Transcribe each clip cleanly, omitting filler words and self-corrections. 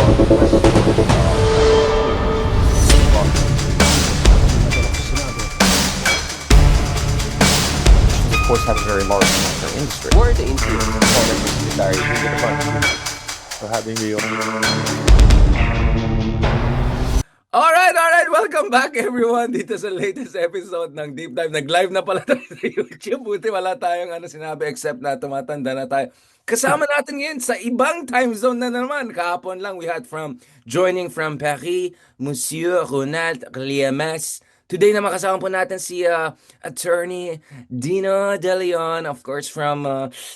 question of course have a very large healthcare industry. Who are the insurance components of Secretary in the department? For having me on. Alright, welcome back everyone dito sa latest episode ng Deep Dive. Nag-live na pala tayo sa YouTube. Buti wala tayong sinabi except na tumatanda na tayo. Kasama natin ngayon sa ibang time zone na naman. Kahapon lang we had joining from Paris, Monsieur Ronald Cliames. Today na makasama po natin si Attorney Dino De Leon, of course, from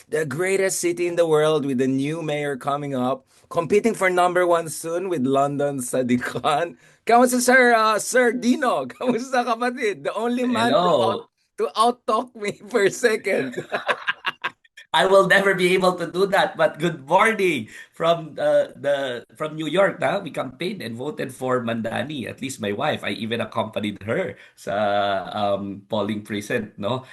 the greatest city in the world with the new mayor coming up, competing for number one soon with London Sadiq Khan. Kamusta Sir Dino? Kamusta kapatid? The only man Hello. to out-talk me per second. I will never be able to do that. But good morning from from New York. Na we campaigned and voted for Mandani. At least my wife. I even accompanied her sa polling precinct. No.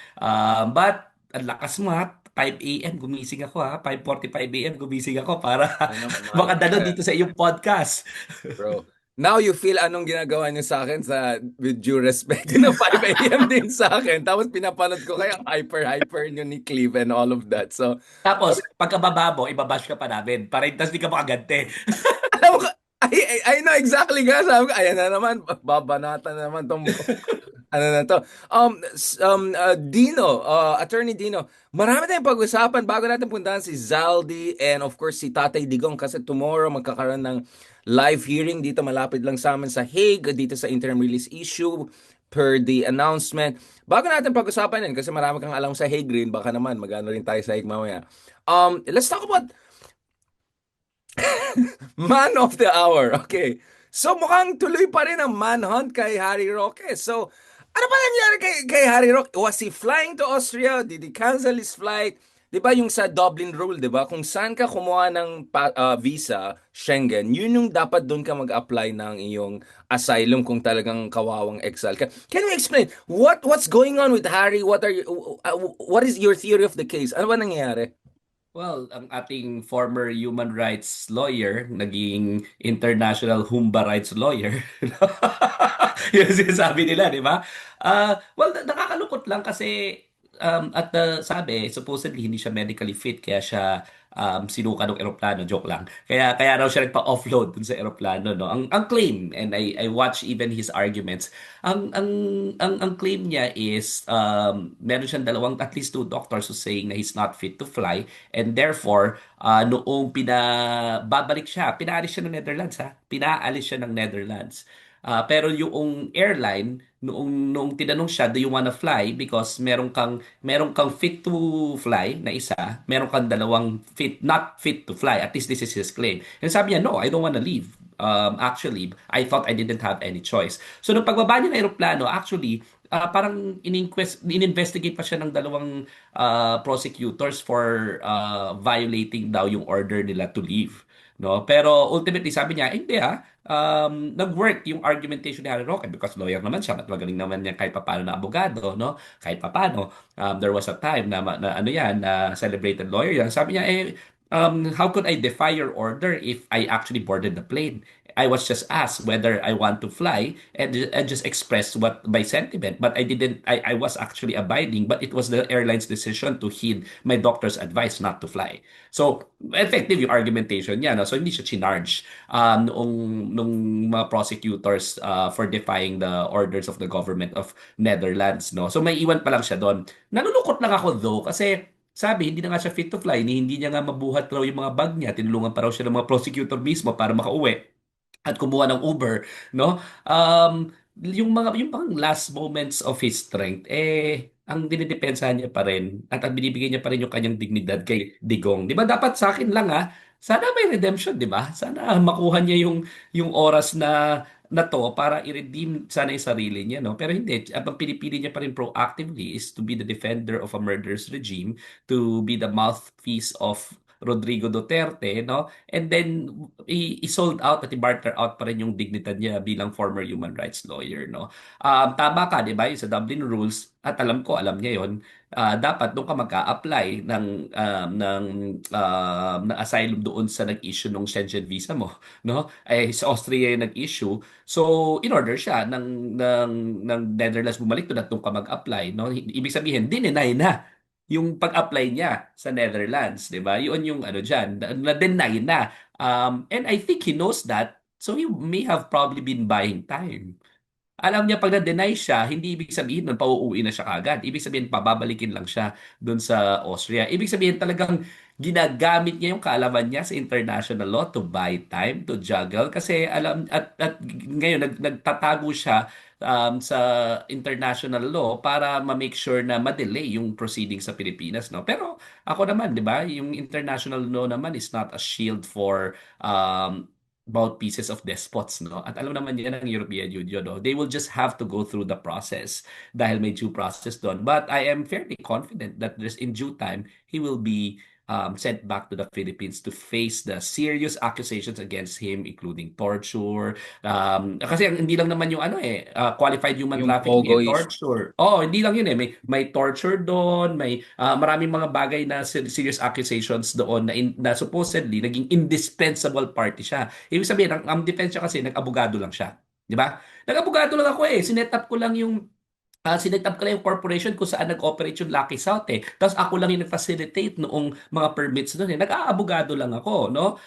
But ang lakas mo ha. 5 a.m. gumising ako ha. 5:45 a.m. gumising ako para makadalo dito sa iyong podcast. Bro. Now you feel anong ginagawa niyo sa akin with due respect. 5 a.m. din sa akin. Tapos pinapanood ko kayo hyper niyo ni Cleve and all of that. So, Tapos, pagkababa mo, ibabash ka pa namin. Para tapos di ka makagante. alam mo, I know exactly nga. Sabi ko, ayan na naman, babanatan na naman tong ano na to. Dino, Attorney Dino, marami tayong pag-usapan bago natin puntahan si Zaldi and of course si Tatay Digong kasi tomorrow magkakaroon ng live hearing dito malapit lang sa amin sa Hague dito sa interim release issue per the announcement. Bago natin pag-usapan yan kasi marami kang alam sa Hague rin, baka naman magano rin tayo sa Hague mamaya. Let's talk about Man of the Hour. Okay. So mukhang tuloy pa rin ang manhunt kay Harry Roque. So, ano ba nangyari kay Harry Roque? Was he flying to Austria? Did he cancel his flight? 'Di ba yung sa Dublin rule, 'di ba? Kung saan ka kumuha ng visa, Schengen, yun yung dapat doon ka mag-apply ng iyong asylum kung talagang kawawang exile ka. Can you explain what's going on with Harry? What is your theory of the case? Ano ba nangyayari? Well, ang ating former human rights lawyer, naging international human rights lawyer. Yung sinasabi nila, di ba? Well, nakakalungkot lang kasi at sabi, supposedly hindi siya medically fit kaya siya sinuka ng eroplano. Joke lang. Kaya raw siya nagpa-offload dun sa eroplano. No? Ang claim, and I watch even his arguments, ang claim niya is meron siyang at least two doctors who saying na he's not fit to fly and therefore noong babalik siya, pinaalis siya ng Netherlands ha. Pinaalis siya ng Netherlands. Pero yung airline noong tinanong siya, do you wanna fly? Because meron kang fit to fly na isa, meron kang dalawang not fit to fly. At least this is his claim. And sabi niya, no, I don't wanna leave. Actually, I thought I didn't have any choice. So nung pagbaba niya ng eroplano, actually, parang in-investigate pa siya ng dalawang prosecutors for violating daw yung order nila to leave. No? Pero ultimately, sabi niya, hindi nag-work yung argumentation ni Harry Roque because lawyer naman siya at magaling naman niya kahit papano na abogado, no? Kahit papano. There was a time na ano yan, na celebrated lawyer yan. Sabi niya, how could I defy your order if I actually boarded the plane? I was just asked whether I want to fly and I just expressed what my sentiment. But I didn't, I was actually abiding, but it was the airline's decision to heed my doctor's advice not to fly. So, effective yung argumentation niya. No? So, hindi siya chinarge nung mga prosecutors for defying the orders of the government of Netherlands. No? So, may iwan pa lang siya doon. Nalulungkot lang ako though kasi sabi, hindi na nga siya fit to fly, hindi niya nga mabuhat raw yung mga bag niya. Tinulungan pa raw siya ng mga prosecutor mismo para makauwi at kumuha ng Uber, no? Yung pang last moments of his strength, ang dinidepensahan niya pa rin at ang binibigay niya pa rin yung kanyang dignidad kay Digong. Di ba dapat sa akin lang sana may redemption, di ba? Sana makuha niya yung oras na to para i-redeem sana yung sarili niya, no? Pero hindi. Ang pinipili niya pa rin proactively is to be the defender of a murderous regime, to be the mouthpiece of Rodrigo Duterte, no? And then i-sold out at i-barter out pa rin yung dignidad niya bilang former human rights lawyer, no? Tama ka, di ba? Yung sa Dublin Rules, at alam niya yon, dapat doon ka mag-a-apply ng asylum doon sa nag-issue ng Schengen visa mo, no? Sa Austria yung nag-issue. So, in order siya ng Netherlands bumalik doon at doon ka mag-apply, no? Ibig sabihin, dininay na yung pag-apply niya sa Netherlands, 'di ba? Yun yung ano diyan, na-deny na. And I think he knows that, so he may have probably been buying time. Alam niya pag na-deny siya, hindi ibig sabihin nun pauuwi na siya kaagad. Ibig sabihin pababalikin lang siya doon sa Austria. Ibig sabihin talagang ginagamit niya yung kaalaman niya sa international law to buy time, to juggle. Kasi alam, at ngayon nagtatago siya sa international law para ma-make sure na ma-delay yung proceeding sa Pilipinas, no? Pero ako naman, di ba, yung international law naman is not a shield for about pieces of despots, no? At alam naman yan ng European Union, no? They will just have to go through the process dahil may due process doon. But I am fairly confident that there's in due time, he will be sent back to the Philippines to face the serious accusations against him, including torture. Kasi hindi lang naman yung qualified human Yung trafficking, Pogo issue. torture. Oh, hindi lang yun eh. May torture doon, may maraming mga bagay na serious accusations doon na supposedly naging indispensable party siya. Ibig sabihin, ang defense siya kasi nag-abogado lang siya. Di ba? Nag-abogado lang ako eh. Sinet up ko lang yung corporation kung saan nag-operate yung Lucky South eh. Tapos ako lang yung nag-facilitate noong mga permits doon eh. Nag-aabogado lang ako, no?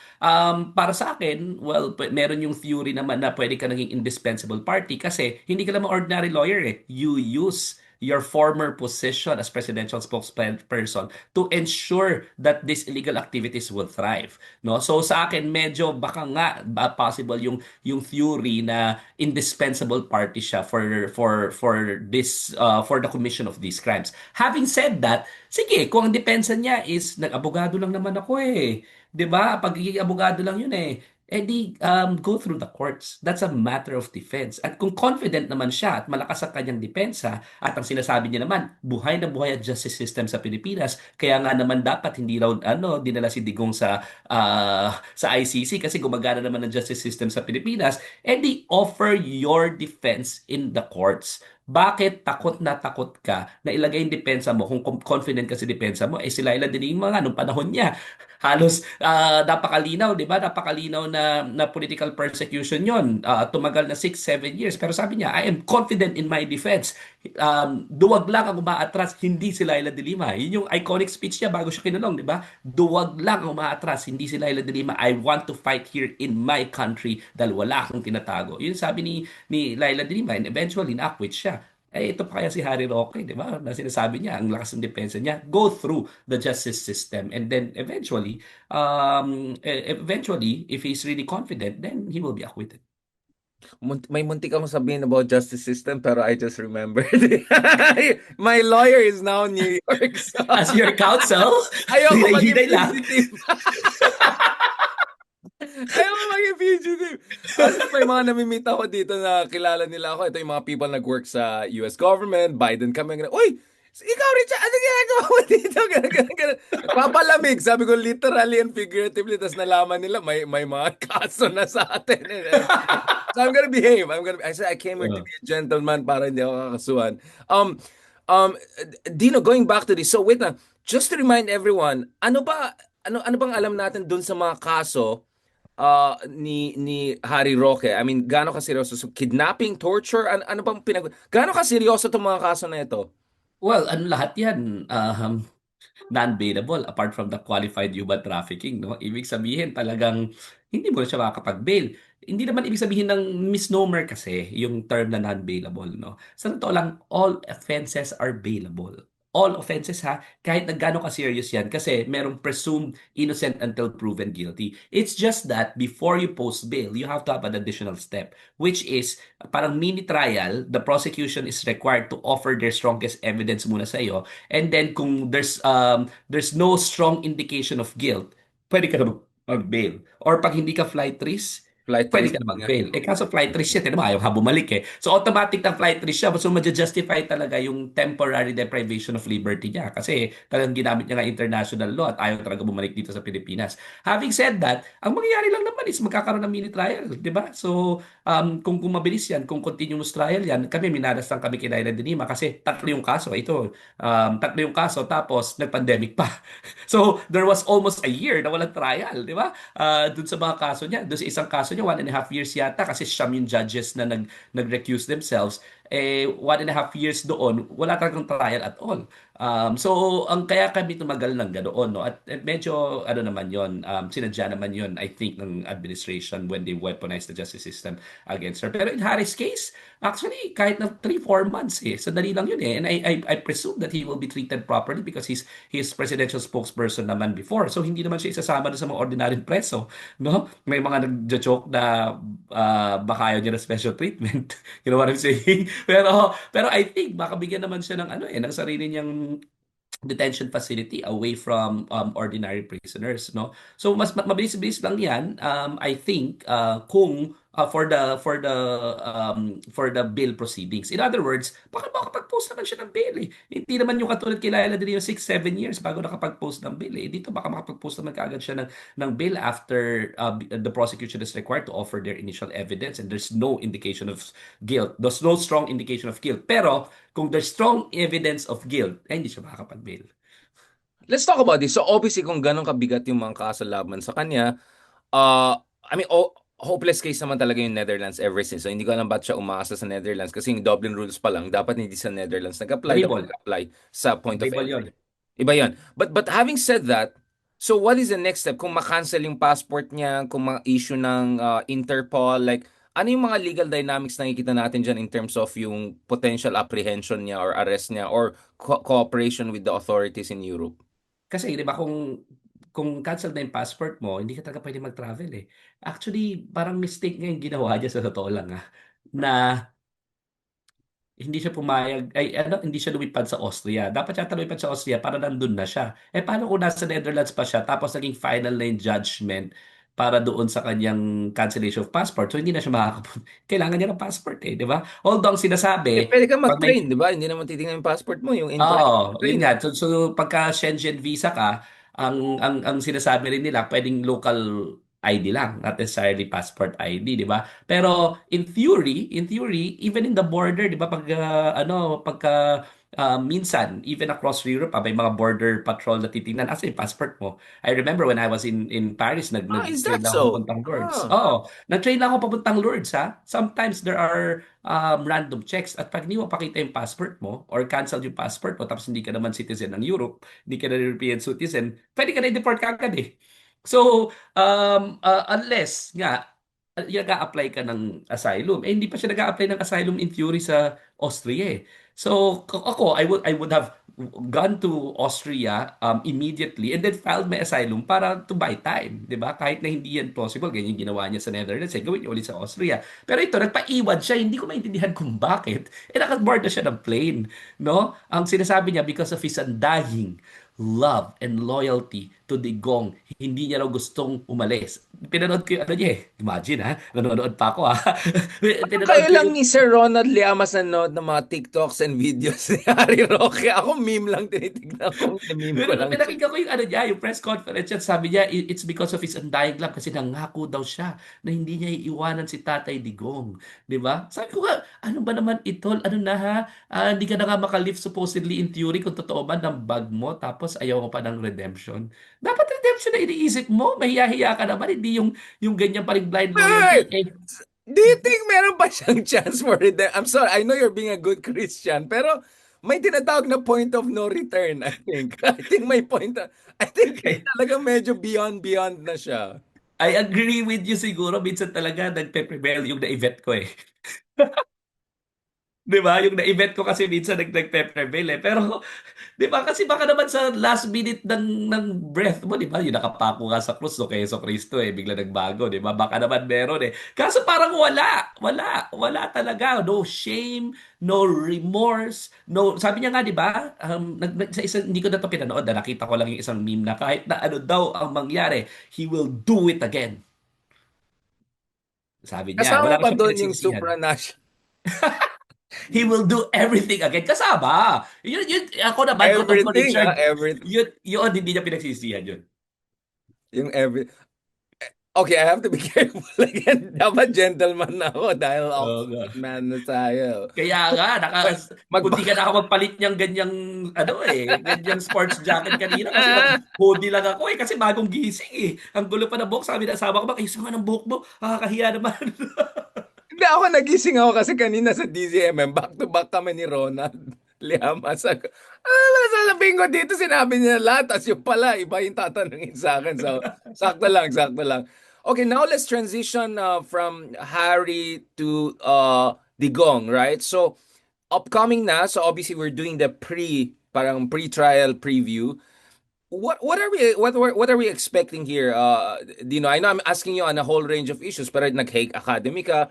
Para sa akin, well, meron yung theory naman na pwede ka naging indispensable party kasi hindi ka naman ordinary lawyer eh. You use your former position as presidential spokesperson to ensure that these illegal activities will thrive, no? So sa akin medyo baka nga possible yung theory na indispensable party siya for this for the commission of these crimes. Having said that, sige, kung ang depensa niya is nag-abogado lang naman ako eh. 'Di ba? Pagiging abogado lang yun eh. Di go through the courts. That's a matter of defense. At kung confident naman siya at malakas ang kanyang depensa at ang sinasabi niya naman, buhay na buhay ang justice system sa Pilipinas, kaya nga naman dapat hindi raw dinala si Digong sa ICC kasi gumagana naman ang justice system sa Pilipinas, di offer your defense in the courts. Bakit takot na takot ka na ilagay yung depensa mo kung confident ka sa depensa mo? Si Laila de Lima nga nung panahon niya, halos napakalinaw, 'di ba? Napakalinaw na political persecution 'yon. Tumagal na 6-7 years pero sabi niya, I am confident in my defense. Duwag lang ang umaatras, hindi si Laila de Lima. Yun yung iconic speech niya bago siya kinulong, 'di ba? Duwag lang ang umaatras, hindi si Laila de Lima. I want to fight here in my country dahil wala akong tinatago. Yun sabi ni Laila de Lima and eventually na-acquit siya. Ito pa kaya si Harry Roque, di ba? Na sinasabi niya, ang lakas ng depensa niya, go through the justice system. And then eventually, if he's really confident, then he will be acquitted. May muntik akong sabihin about justice system pero I just remembered. My lawyer is now in New York. So As your counsel, ayoko maging hinay lang. fugitive. Ayoko maging fugitive. Kasi may mga namimit ako dito na kilala nila ako. Ito yung mga people nag-work sa US government, Biden kami. Uy! Ikaw, Richard, ano ginagawa mo dito? Ganun. Papalamig. Sabi ko, literally and figuratively. Tapos nalaman nila, may mga kaso na sa atin. So I'm gonna behave. I said, I came here to be a gentleman para hindi ako kakasuhan. Dino, going back to this. So wait na. Just to remind everyone, ano bang alam natin dun sa mga kaso ni Harry Roque? I mean, gaano ka seryoso? So, kidnapping, torture, ano bang gaano ka seryoso itong mga kaso na ito? Well, lahat yan non-bailable apart from the qualified human trafficking, no? Ibig sabihin talagang hindi mo na siya makakapag-bail. Hindi naman ibig sabihin ng misnomer kasi yung term na non-bailable, no? Sa totoo lang, all offenses are bailable. All offenses ha, kahit na gaano ka-serious yan kasi merong presumed innocent until proven guilty. It's just that before you post bail, you have to have an additional step, which is parang mini trial, the prosecution is required to offer their strongest evidence muna sa iyo, and then kung there's no strong indication of guilt, pwede ka na mag-bail. Or pag hindi ka flight risk, Flight pwede risk ka na nga. mag-bail. Kaso flight risk siya, tinama, ayaw ka bumalik So automatic na flight risk siya. So ma-justify talaga yung temporary deprivation of liberty niya kasi talagang ginamit niya nga international law at ayaw talaga bumalik dito sa Pilipinas. Having said that, ang mangyayari lang naman is magkakaroon ng mini trial, di ba? So kung mabilis yan, kung continuous trial yan, kami minalas lang kami kay Laila de Lima kasi tatlo yung kaso. Ito, tatlo yung kaso tapos nag-pandemic pa. So there was almost a year na walang trial, di ba? Dun sa mga kaso niya. Dun sa isang kaso niya, 1.5 years yata kasi siyam yung judges na nag-recuse themselves. 1.5 years doon, wala talagang trial at all. So, ang kaya kami tumagal ng ganoon, no? At medyo, ano naman yon sinadya naman yon I think, ng administration when they weaponized the justice system against her. Pero in Harris' case, actually, kahit na 3-4 months, sandali lang yun. And I presume that he will be treated properly because he's presidential spokesperson naman before. So, hindi naman siya isasama sa mga ordinaryong preso, no? May mga nagjo-joke na baka ayaw niya ng special treatment. You know what I'm saying? Pero I think baka bigyan naman siya ng ng sarili niyang detention facility away from ordinary prisoners, no? So mas mabilis-bilis lang 'yan. I think kung for the bail proceedings. In other words, baka makapag-post naman siya ng bail eh. Hindi naman yung katulad kay Laila din yung 6-7 years bago nakapag-post ng bail eh. Dito baka makapag-post naman kaagad siya ng bail after the prosecution is required to offer their initial evidence and there's no indication of guilt. There's no strong indication of guilt. Pero kung there's strong evidence of guilt, hindi siya makakapag-bail. Let's talk about this. So obviously kung ganun kabigat yung mga kaso laban sa kanya, I mean, hopeless case naman talaga yung Netherlands ever since. So hindi ko alam ba't siya umaasa sa Netherlands kasi yung Dublin rules pa lang, dapat hindi sa Netherlands nag-apply, dapat Dribble. nag-apply sa point of Dribble yun. entry. Iba yun. But having said that, so what is the next step? Kung ma-cancel yung passport niya, kung ma-issue ng Interpol, like, ano yung mga legal dynamics na nakikita natin dyan in terms of yung potential apprehension niya or arrest niya or cooperation with the authorities in Europe? Kasi 'di ba kung cancel na yung passport mo, hindi ka talaga pwede mag-travel eh. Actually, parang mistake nga yung ginawa niya sa totoo lang na hindi siya pumayag, hindi siya lumipad sa Austria. Dapat siya lumipad sa Austria para nandun na siya. Paano kung nasa Netherlands pa siya tapos naging final na yung judgment para doon sa kanyang cancellation of passport. So hindi na siya makakapunta. Kailangan niya ng passport di ba? Although ang sinasabi, Pwede ka pag may mag-train, di ba? Hindi naman titingnan yung passport mo, yung Oo, train. yun nga. So pagka Schengen visa ka, ang sinasabi rin nila, pwedeng local ID lang, not necessarily passport ID, di ba? Pero in theory, even in the border, di ba, pagka minsan, even across Europe, may mga border patrol na titingnan, asa yung passport mo? I remember when I was in Paris, Is nag-train that lang ako so? papuntang Lourdes. Oo, nag-train lang ako papuntang Lourdes, ha? Sometimes there are random checks at pag hindi mo pakita yung passport mo or cancel yung passport mo tapos hindi ka naman citizen ng Europe, hindi ka na European citizen, pwede ka na i-deport kagad eh. So, unless nga nag-a-apply ka ng asylum, hindi pa siya nag-a-apply ng asylum in theory sa Austria eh. So, ako, I would have gone to Austria immediately and then filed my asylum para to buy time, 'di ba? Kahit na hindi yan possible, ganyan yung ginawa niya sa Netherlands, gawin niya ulit sa Austria. Pero ito, nagpaiwan siya, hindi ko maintindihan kung bakit. Naka-board na siya ng plane, no? Ang sinasabi niya, because of his undying love and loyalty to Digong, hindi niya raw gustong umalis. Pinanood ko yung niya eh. Imagine nanonood pa ako Pinanood Kayo ko lang yung ni Sir Ronald Llamas nanood ng mga TikToks and videos ni Harry Roque. Ako meme lang tinitignan ko. Meme ko Pero lang. pinakinggan ko yung niya, yung press conference niya, sabi niya, it's because of his undying love kasi nangako daw siya na hindi niya iiwanan si Tatay Digong. Di ba? Sabi ko nga, ano ba naman ito? Ano na hindi ka na nga makalift supposedly in theory kung totoo man ng bag mo tapos ayaw mo pa ng redemption. Dapat redemption na iniisip mo. Mahiya-hiya ka naman. Hindi yung ganyan pa rin blind loyalty. Hey! Do you think meron pa siyang chance for redemption? I'm sorry, I know you're being a good Christian, pero may tinatawag na point of no return, I think. I think talaga medyo beyond na siya. I agree with you siguro. Minsan talaga nagpe-prevail yung na-event ko eh. 'Di ba? Yung na-event ko kasi minsan nagpe-prevail eh. Pero 'di ba kasi baka naman sa last minute ng breath mo, 'di ba? Yung nakapako nga sa krus no kay Jesucristo eh, bigla nagbago, 'di ba? Baka naman meron eh. Kaso parang wala talaga. No shame, no remorse, no. Sabi niya nga, 'di ba? Sa isang hindi ko na to pinanood, nakita ko lang yung isang meme na kahit na ano daw ang mangyari, he will do it again. Sabi niya, Kasama wala na ba siyang doon yung pinagsisihan. supranational? He will do everything again. Kasama. Yun, ako naman, kung ako in Everything, charge, everything. yun, hindi niya pinagsisihan yun. Yung every... Okay, I have to be careful again. Dapat gentleman na ako dahil Oo nga. Oxford man na tayo. Kaya nga, munti ka Magbaka... na ako magpalit niyang ganyang, ganyang sports jacket kanina kasi nag-hoodie lang ako kasi bagong gising Ang gulo pa ng buhok, sabi ng asawa ko, ayos nga ng buhok mo, nakakahiya naman. Hindi ako nagising ako kasi kanina sa DZMM, back to back kami ni Ronald Llamas. Ano na sasabihin ko dito, sinabi niya lahat, as yung pala, iba yung tatanungin sa akin. So, sakto lang, sakto lang. Okay, now let's transition from Harry to Digong, right? So, upcoming na, so obviously we're doing the parang pre-trial preview. What are we expecting here? Dino, I know I'm asking you on a whole range of issues, pero nag-Hague Academy ka.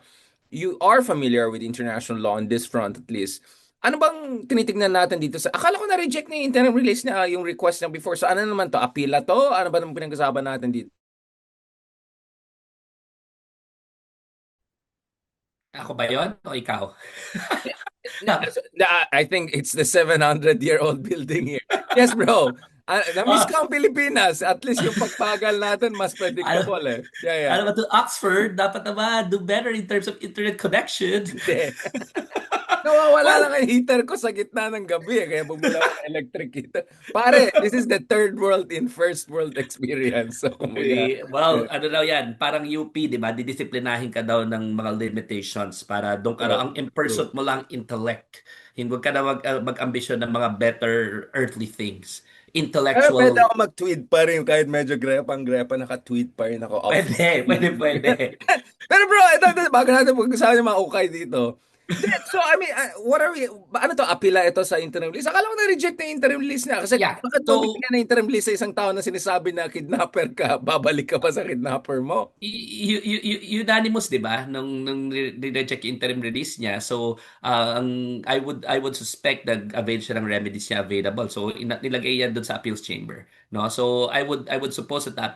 You are familiar with international law on this front at least. Ano bang tinitingnan natin dito sa... Akala ko na-reject na yung interim release niya, yung request niya before. So ano naman to? Apila to? Ano ba naman pinag-usapan natin dito? Ako ba yon o ikaw? I think it's the 700-year-old building here. Yes, bro. Na-miss ko ang Pilipinas. At least yung pagpagal natin mas Ano, predictable eh. Yeah. ano ba to Oxford, dapat naman do better in terms of internet connection. Hindi. Nawawala Well, lang ang heater ko sa gitna ng gabi kaya bumula ako ng electric heater. Pare, this is the third world in first world experience. So, kumbaga, ano daw yan, parang UP, di ba? Didisiplinahin ka daw ng mga limitations para doon ka ang true. in-pursuit mo lang intellect. Hindi ka na mag-ambisyon ng mga better earthly things. Pero pwede Intellectual. ako mag-tweet pa rin kahit medyo grepa, naka-tweet pa rin ako. Pwede. Pero bro, ito, bago natin pag-usapan yung mga ukay dito. So, I mean, what are we, ano to, apila ito sa interim list? Akala ko na-reject na yung interim list niya. Kasi Yeah. bakit mo So, bibigyan na interim list sa isang tao na sinasabi na kidnapper ka, babalik ka pa sa kidnapper mo? unanimous, 'di ba, nung ni-reject yung interim release niya. So, I would suspect na avail siya ng remedies niya available. So, nilagay yan doon sa appeals chamber, no? So, I would suppose that the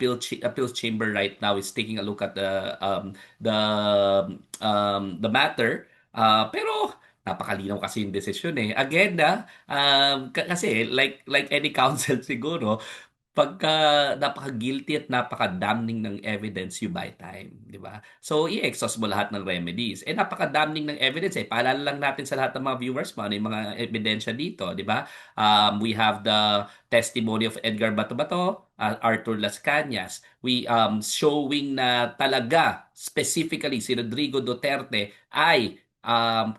appeals chamber right now is taking a look at the the matter. Pero napakalinaw kasi yung desisyon Again kasi like any counsel siguro, pagka napaka-guilty at napaka-damning ng evidence, you buy time, di ba? So, i-exhaust mo lahat ng remedies. Napaka-damning ng evidence Paalala lang natin sa lahat ng mga viewers mo, ano yung mga ebidensya dito, di ba? We have the testimony of Edgar Bato-Bato, Arthur Las Cañas. We showing na talaga, specifically, si Rodrigo Duterte ay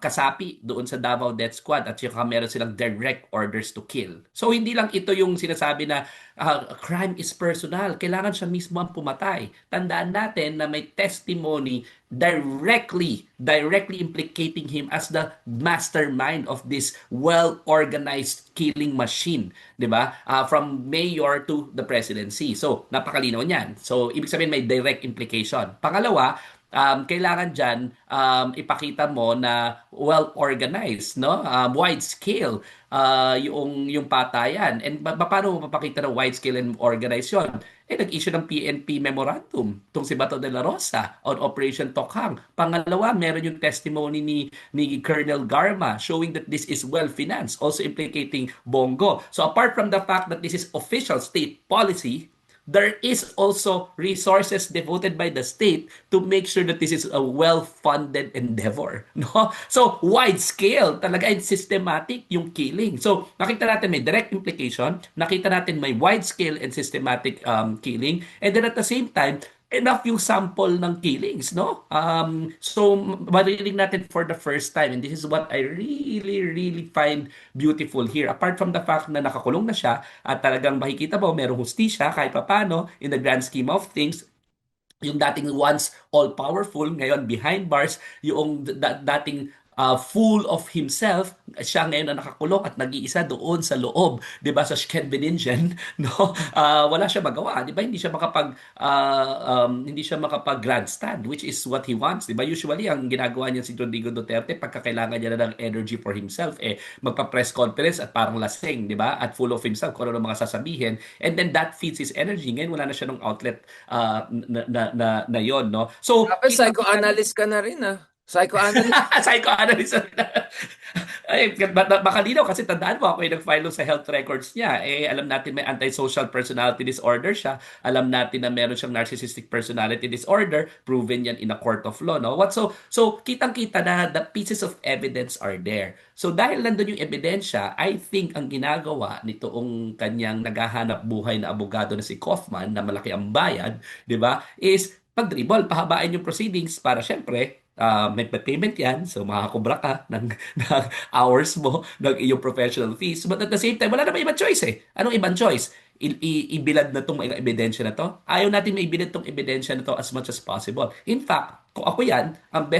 kasapi doon sa Davao Death Squad at saka meron silang direct orders to kill. So hindi lang ito yung sinasabi na crime is personal. Kailangan siya mismo ang pumatay. Tandaan natin na may testimony directly implicating him as the mastermind of this well-organized killing machine, 'di ba? From mayor to the presidency. So, napakalinaw niyan. So, ibig sabihin may direct implication. Pangalawa, kailangan dyan ipakita mo na well-organized, no? Wide scale yung patayan. And paano mo mapakita na wide scale and organized yun? Nag-issue ng PNP memorandum tong si Bato de la Rosa on Operation Tokhang. Pangalawa, meron yung testimony ni Colonel Garma showing that this is well-financed, also implicating Bongo. So apart from the fact that this is official state policy, there is also resources devoted by the state to make sure that this is a well-funded endeavor, no? So wide scale talaga and systematic yung killing. So nakita natin may direct implication, nakita natin may wide scale and systematic killing, and then at the same time enough yung sample ng killings, no? So maririnig natin for the first time, and this is what I really find beautiful here. Apart from the fact na nakakulong na siya at talagang makikita mo merong hustisya kahit papano in the grand scheme of things, yung dating once all-powerful, ngayon behind bars, yung dating full of himself, siya ngayon na nakakulong at nag-iisa doon sa loob, 'di ba, sa Shkenbeningen, no? Wala siya magawa, 'di ba? Hindi siya makapag grandstand, which is what he wants, 'di ba? Usually ang ginagawa niya si Rodrigo Duterte pagka kailangan niya na ng energy for himself, magpa-press conference at parang lasing, 'di ba? At full of himself kung ano mga sasabihin, and then that feeds his energy. Ngayon wala na siya ng outlet na yon, no? So Tapos kita psychoanalyst ka na rin ah. Psychoanalyst. psychoanalyst. Ay, makalinaw kasi tandaan mo ako yung nag-file sa health records niya. Alam natin may antisocial personality disorder siya. Alam natin na meron siyang narcissistic personality disorder. Proven yan in a court of law, no? So kitang-kita na the pieces of evidence are there. So dahil nandun yung ebidensya, I think ang ginagawa nitoong kanyang naghahanap buhay na abogado na si Kaufman, na malaki ang bayad, di ba, is pag-dribble, pahabain yung proceedings para syempre, may payment yan. So, makakubra ka ng hours mo, ng iyong professional fees. But at the same time, wala na ibang choice eh. Anong ibang choice? Ibilad na itong mga ebidensya na to. Ayaw natin maibilad itong ebidensya na to as much as possible. In fact, kung ako yan, ang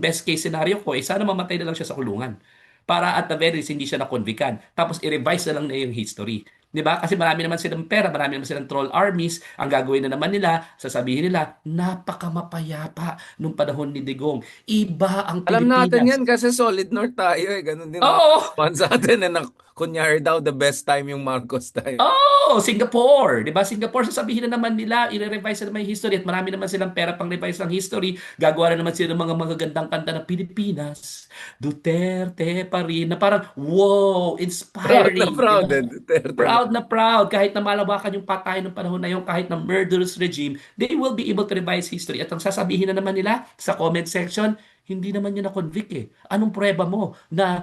best case scenario ko, sana mamatay na lang siya sa kulungan. Para at the very least, hindi siya na-convictan. Tapos, i-revise na lang na yung history. 'Di ba? Kasi marami naman silang pera, marami naman silang troll armies. Ang gagawin na naman nila, sasabihin nila, napakamapayapa nung panahon ni Digong. Iba ang Alam natin Pilipinas. yan kasi solid north tayo eh. Ganun din mga Oo! kapan sa atin na kunyari daw the best time yung Marcos time. Oh, Singapore, 'di ba? Singapore, sasabihin na naman nila, i-revise na naman yung history at marami naman silang pera pang revise ng history. Gagawa na naman sila ng mga magagandang kanta ng Pilipinas. Duterte pa rin, na parang wow, Proud na inspiring, 'di proud ba? eh. Duterte. Proud na proud, kahit na malawakan yung patay ng panahon na yun, kahit na murderous regime, they will be able to revise history. At ang sasabihin na naman nila sa comment section, hindi naman niya na-convict eh. Anong prueba mo na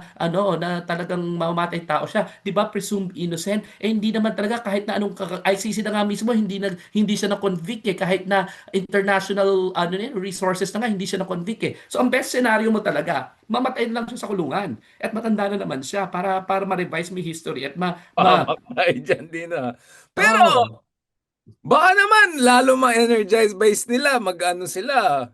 talagang mamamatay tao siya? 'Di ba presumed innocent? Hindi naman talaga, kahit na anong ICC na nga mismo hindi siya na-convict eh, kahit na international resources na nga hindi siya na-convict eh. So ang best scenario mo talaga, mamatay lang siya sa kulungan at matanda na naman siya para ma-revise mo yung history at Pamatay dyan din ah. Pero oh, baka naman lalo ma-energize base nila, mag-ano sila,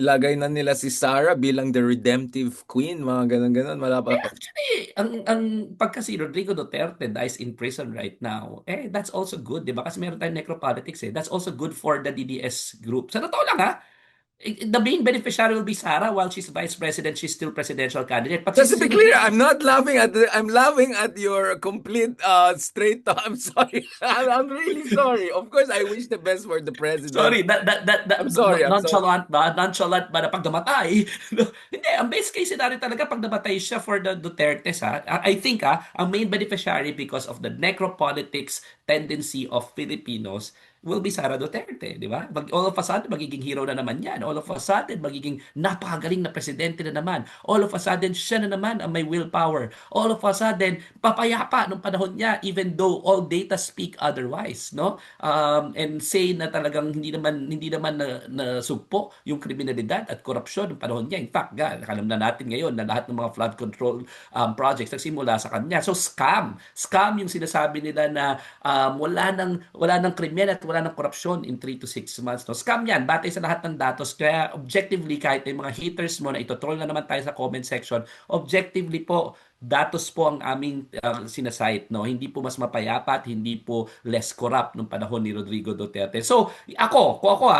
lagay na nila si Sarah bilang the redemptive queen, mga ganun-ganun, wala pa. actually, ang pagka si Rodrigo Duterte dies in prison right now, that's also good, di ba? Kasi meron tayong necropolitics eh. That's also good for the DDS group. Sa totoo lang ha, the main beneficiary will be Sara while she's vice president, she's still presidential candidate. But Just to since be clear, I'm not laughing I'm laughing at your complete straight talk. I'm sorry. I'm really sorry. Of course, I wish the best for the president. sorry, I'm sorry. nonchalant ba? Nonchalant ba na pag namatay? Hindi, ang best case scenario talaga pag namatay siya for the Dutertes ha. I think ang main beneficiary because of the necropolitics tendency of Filipinos will be Sara Duterte, di ba? All of a sudden, magiging hero na naman yan. All of a sudden, magiging napakagaling na presidente na naman. All of a sudden, siya na naman ang may willpower. All of a sudden, papayapa nung panahon niya, even though all data speak otherwise, no? And say na talagang hindi naman na sugpo yung kriminalidad at korupsyon ng panahon niya. In fact, alam na natin ngayon na lahat ng mga flood control projects nagsimula sa kanya. So, scam yung sinasabi nila na wala nang krimen at wala ng korupsyon in 3 to 6 months. No? Scam yan, batay sa lahat ng datos. Kaya objectively, kahit may mga haters mo na itotroll na naman tayo sa comment section, objectively po, datos po ang aming sinasite. No? Hindi po mas mapayapa at hindi po less corrupt nung panahon ni Rodrigo Duterte. So, kung ako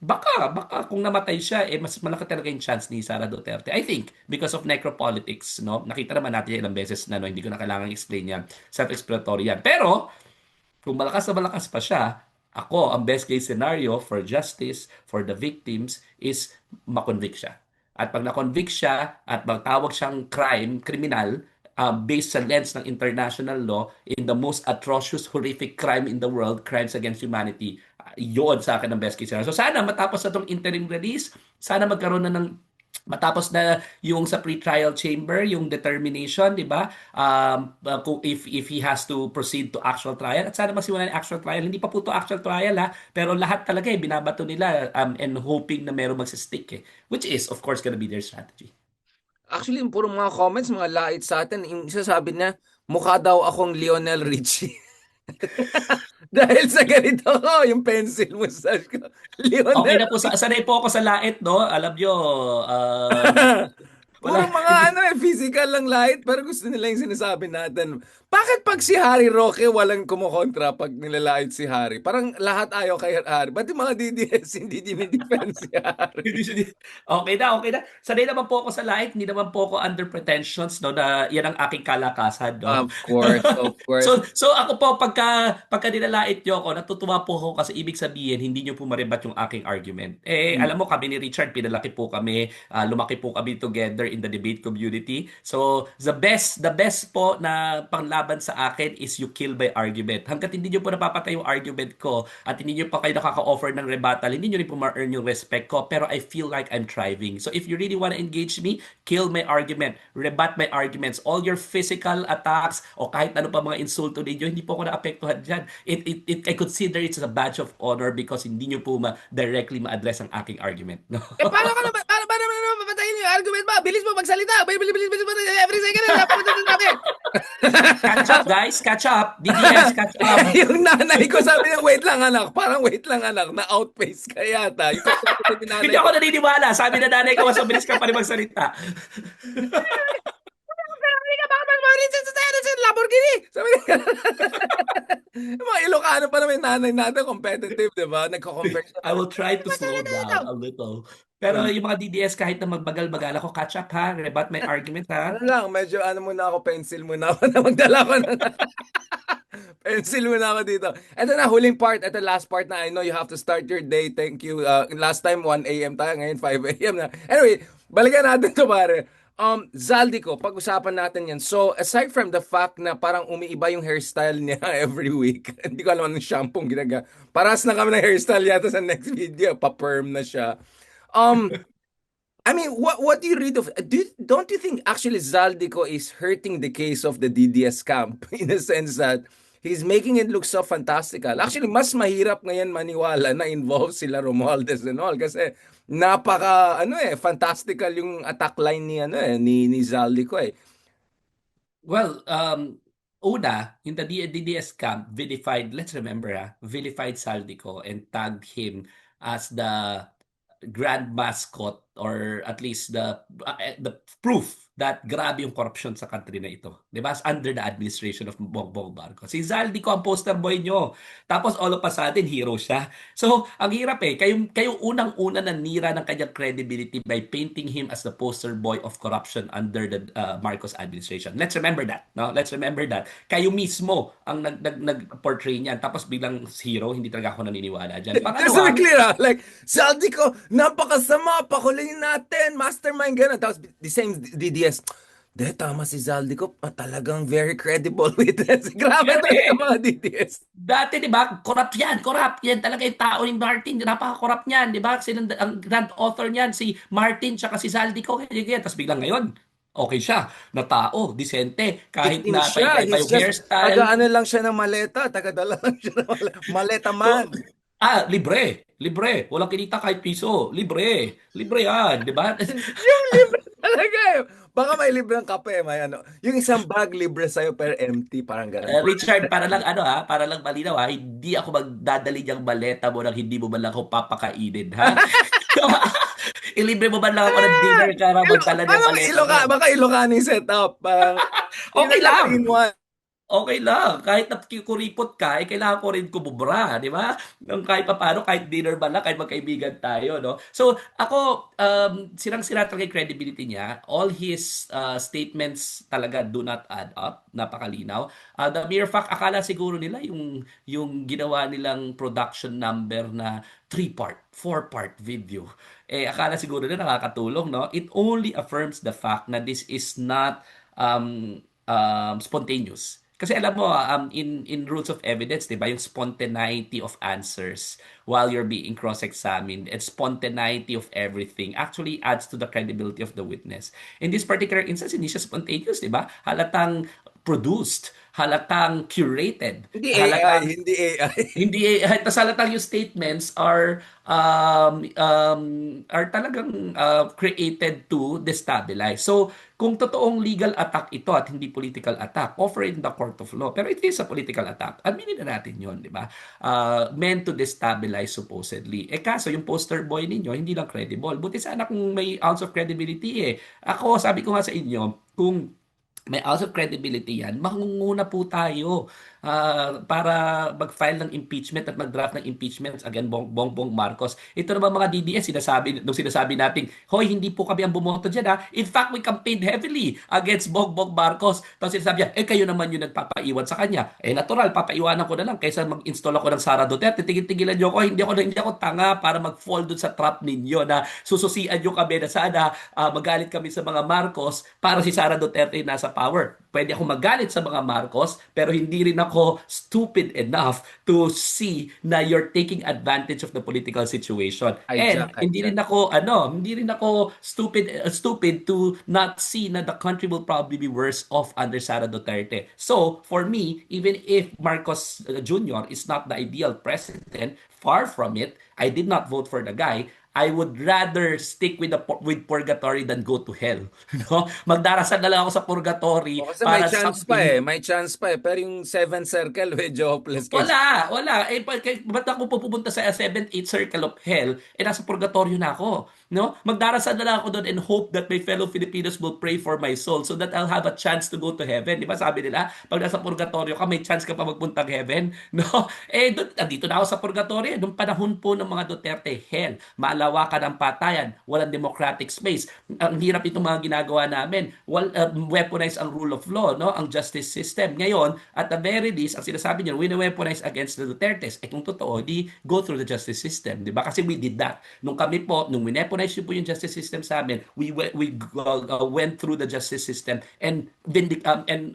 baka kung namatay siya, mas malaki talaga yung chance ni Sara Duterte. I think, because of necropolitics, no? Nakita naman natin ilang beses na, no? Hindi ko na kailangan explain yan. Self-explanatory yan. Pero, kung malakas na malakas pa siya, ang best case scenario for justice, for the victims, is makonvict siya. At pag na-convict siya at magtawag siyang criminal, based sa lens ng international law, in the most atrocious, horrific crime in the world, crimes against humanity, yun sa akin ang best case scenario. So sana matapos na itong interim release, sana magkaroon na matapos na yung sa pre-trial chamber, yung determination, di ba? Kung if he has to proceed to actual trial, at sana magsimula ng actual trial. Hindi pa po to actual trial pero lahat talaga binabato nila and hoping na meron magsistick which is of course gonna be their strategy. Actually, puro mga comments, mga lait sa atin. Yung isa sabi na, mukha daw akong Lionel Richie. Dahil sa ganito ko, yung pencil mustache ko. Okay Lionel. na po, sanay po ako sa lait, no? Alam nyo, Puro Wala. mga ano physical lang lahat, pero gusto nila yung sinasabi natin. Bakit pag si Harry Roque walang kumukontra pag nilalait si Harry? Parang lahat ayaw kay Harry. Ba't yung mga DDS hindi dinidefend si Harry? Hindi siya okay na, okay na. Sanay naman po ako sa light, hindi naman po ako under pretensions, no, na yan ang aking kalakasan, no. Of course, of course. So ako po pagka nilalait niyo ako, natutuwa po ako kasi ibig sabihin hindi niyo po marebat yung aking argument. Mm. Alam mo kami ni Richard, pinalaki po kami, lumaki po kami together in the debate community. So the best po na panglaban sa akin is you kill by argument. Hangga't hindi niyo po napapatay yung argument ko at hindi niyo pa kayo nakaka-offer ng rebuttal, hindi niyo rin po ma-earn yung respect ko, pero I feel like I'm thriving. So if you really want to engage me, kill my argument, rebut my arguments, all your physical attacks o kahit ano pa mga insulto ninyo, hindi po ako naapektuhan dyan. I consider it as a badge of honor because hindi nyo po directly ma-address ang aking argument. No? Paano ka naman, paano naman papatayin yung argument ba? Bilis mo magsalita. Bilis mo, every second na dapat ito sabi. Catch up, guys. Catch up. DDS, catch up. Yung nanay ko sabi niya, wait lang anak. Parang wait lang anak, na-outpace ka yata. Yung sabi ni nanay Hindi ako naniniwala. Sabi na nanay ko, mas mabilis ka pa rin magsalita. Hindi ka baka mag-marin sa Lamborghini. Sabi niya. Yung mga Ilocano pa naman yung nanay natin, competitive, di ba? Nagko-compare siya. I will try to slow down a little. Pero yung mga DDS, kahit na magbagal-bagal ako, catch up ha, rebut my argument ha. Ano lang, medyo ano muna ako, pencil muna ako na magdala ko na. Pencil muna ako dito. Ito na, huling part. Ito last part na I know you have to start your day. Thank you. Last time 1 a.m. tayo, ngayon 5 a.m. na. Anyway, balikan natin to pare. Zaldico, pag-usapan natin yan. So, aside from the fact na parang umiiba yung hairstyle niya every week, hindi ko alam anong shampoo ginaga. Paras na kami ng hairstyle yata sa next video. Pa-perm na siya. I mean, what do you read of? Don't you think actually Zaldico is hurting the case of the DDS camp in a sense that he's making it look so fantastical? Actually, mas mahirap ngayon maniwala na involved sila Romualdez and all kasi napaka fantastical yung attack line ni Zaldico eh. Well, una, in the DDS camp, let's remember, vilified Saldico and tagged him as the grand mascot or at least the proof that grabe yung corruption sa country na ito. Di ba? Under the administration of Bongbong Marcos. Si Zaldico ang poster boy nyo. Tapos all of a sudden, hero siya. So, ang hirap kayo unang-una nanira ng kanyang credibility by painting him as the poster boy of corruption under the Marcos administration. Let's remember that. No? Let's remember that. Kayo mismo ang nag-portray niyan. Tapos biglang hero, hindi talaga ako naniniwala dyan. Just to be clear, like, Zaldico, napakasama, pakulingin natin, mastermind, gano'n. Tapos the same DDS, tama si Zaldico, talagang very credible witness. Grabe talaga mga DDS. Dati, di ba, corrupt yan. Talaga yung tao ni Martin, napaka-corrupt niyan, di ba? Kasi ang grand author niyan, si Martin, tsaka si Zaldico, tapos biglang ngayon, okay siya, na tao, disente, kahit na siya, pa yung hairstyle. Taga-ano lang siya ng maleta, taga-dala lang siya ng maleta man. Libre. Walang kinita kahit piso. Libre yan, di ba? Yung libre talaga eh. Baka may libre ng kape, may ano. Yung isang bag libre sa'yo per empty, parang gano'n. Richard, para lang para lang malinaw hindi ako magdadali niyang maleta mo nang hindi mo man lang ako papakainin, ha? Ilibre mo ba lang ako ng dinner para magdala ng maleta? Baka Ilocano yung setup. Parang, okay lang. Okay lang. Kahit kuripot ka, kailangan ko rin kumubra, di ba? Kahit paano, kahit dinner ba lang, kahit magkaibigan tayo, no? So, ako, sirang-sira talaga yung credibility niya. All his statements talaga do not add up. Napakalinaw. The mere fact, akala siguro nila yung ginawa nilang production number na 3-part, 4-part video. Akala siguro nila nakakatulong, no? It only affirms the fact na this is not spontaneous. Kasi alam mo, in rules of evidence, di ba, yung spontaneity of answers while you're being cross-examined and spontaneity of everything actually adds to the credibility of the witness. In this particular instance, hindi siya spontaneous, di ba? Halatang produced, halatang curated, Hindi AI, halatang hindi AI. hindi tas halatang yung statements are talagang created to destabilize. So, kung totoong legal attack ito at hindi political attack, offer it in the court of law. Pero it is a political attack. Aminin na natin yon, di ba? Meant to destabilize supposedly. Kaso yung poster boy ninyo, hindi lang credible. Buti sana kung may ounce of credibility eh. Ako, sabi ko nga sa inyo, kung may ounce of credibility yan, mangunguna po tayo para mag-file ng impeachment at mag-draft ng impeachments again Bongbong Marcos. Ito naman mga DDS, nung sinasabi natin, hoy, hindi po kami ang bumoto dyan ha. In fact, we campaigned heavily against Bongbong Marcos. Tapos sinasabi niya, kayo naman yung nagpapaiwan sa kanya. Natural, papaiwanan ko na lang kaysa mag-install ako ng Sara Duterte. Tigil-tigilan niyo ako, hindi ako tanga para mag-fall dun sa trap ninyo na sususian niyo kami na sana magalit kami sa mga Marcos para si Sara Duterte nasa power. Pwede ako magalit sa mga Marcos, pero hindi rin ako stupid enough to see na you're taking advantage of the political situation. And hindi rin ako stupid to not see na the country will probably be worse off under Sara Duterte. So, for me, even if Marcos Jr. is not the ideal president, far from it, I did not vote for the guy. I would rather stick with purgatory than go to hell. No? Magdarasal na lang ako sa purgatory Kasi may para chance pa something. eh. May chance pa eh. Pero yung seventh circle, medyo hopeless case. Wala. Ba't ako pupunta sa 7th, 8th circle of hell? Nasa purgatorio na ako. No? Magdarasal na lang ako doon and hope that my fellow Filipinos will pray for my soul so that I'll have a chance to go to heaven. Di ba sabi nila, pag nasa purgatorio ka, may chance ka pa magpuntang heaven. No? Dito na ako sa purgatorio. Noong panahon po ng mga Duterte, hell, maalawakan ang patayan, walang democratic space. Ang hirap itong mga ginagawa namin. Weaponize ang rule of law, no? Ang justice system. Ngayon, at the very least, ang sinasabi niyo, weaponize against the Dutertes. Kung totoo, di go through the justice system. Di ba? Kasi we did that. Nung weaponize niyo po yung justice system sa amin, we went through the justice system and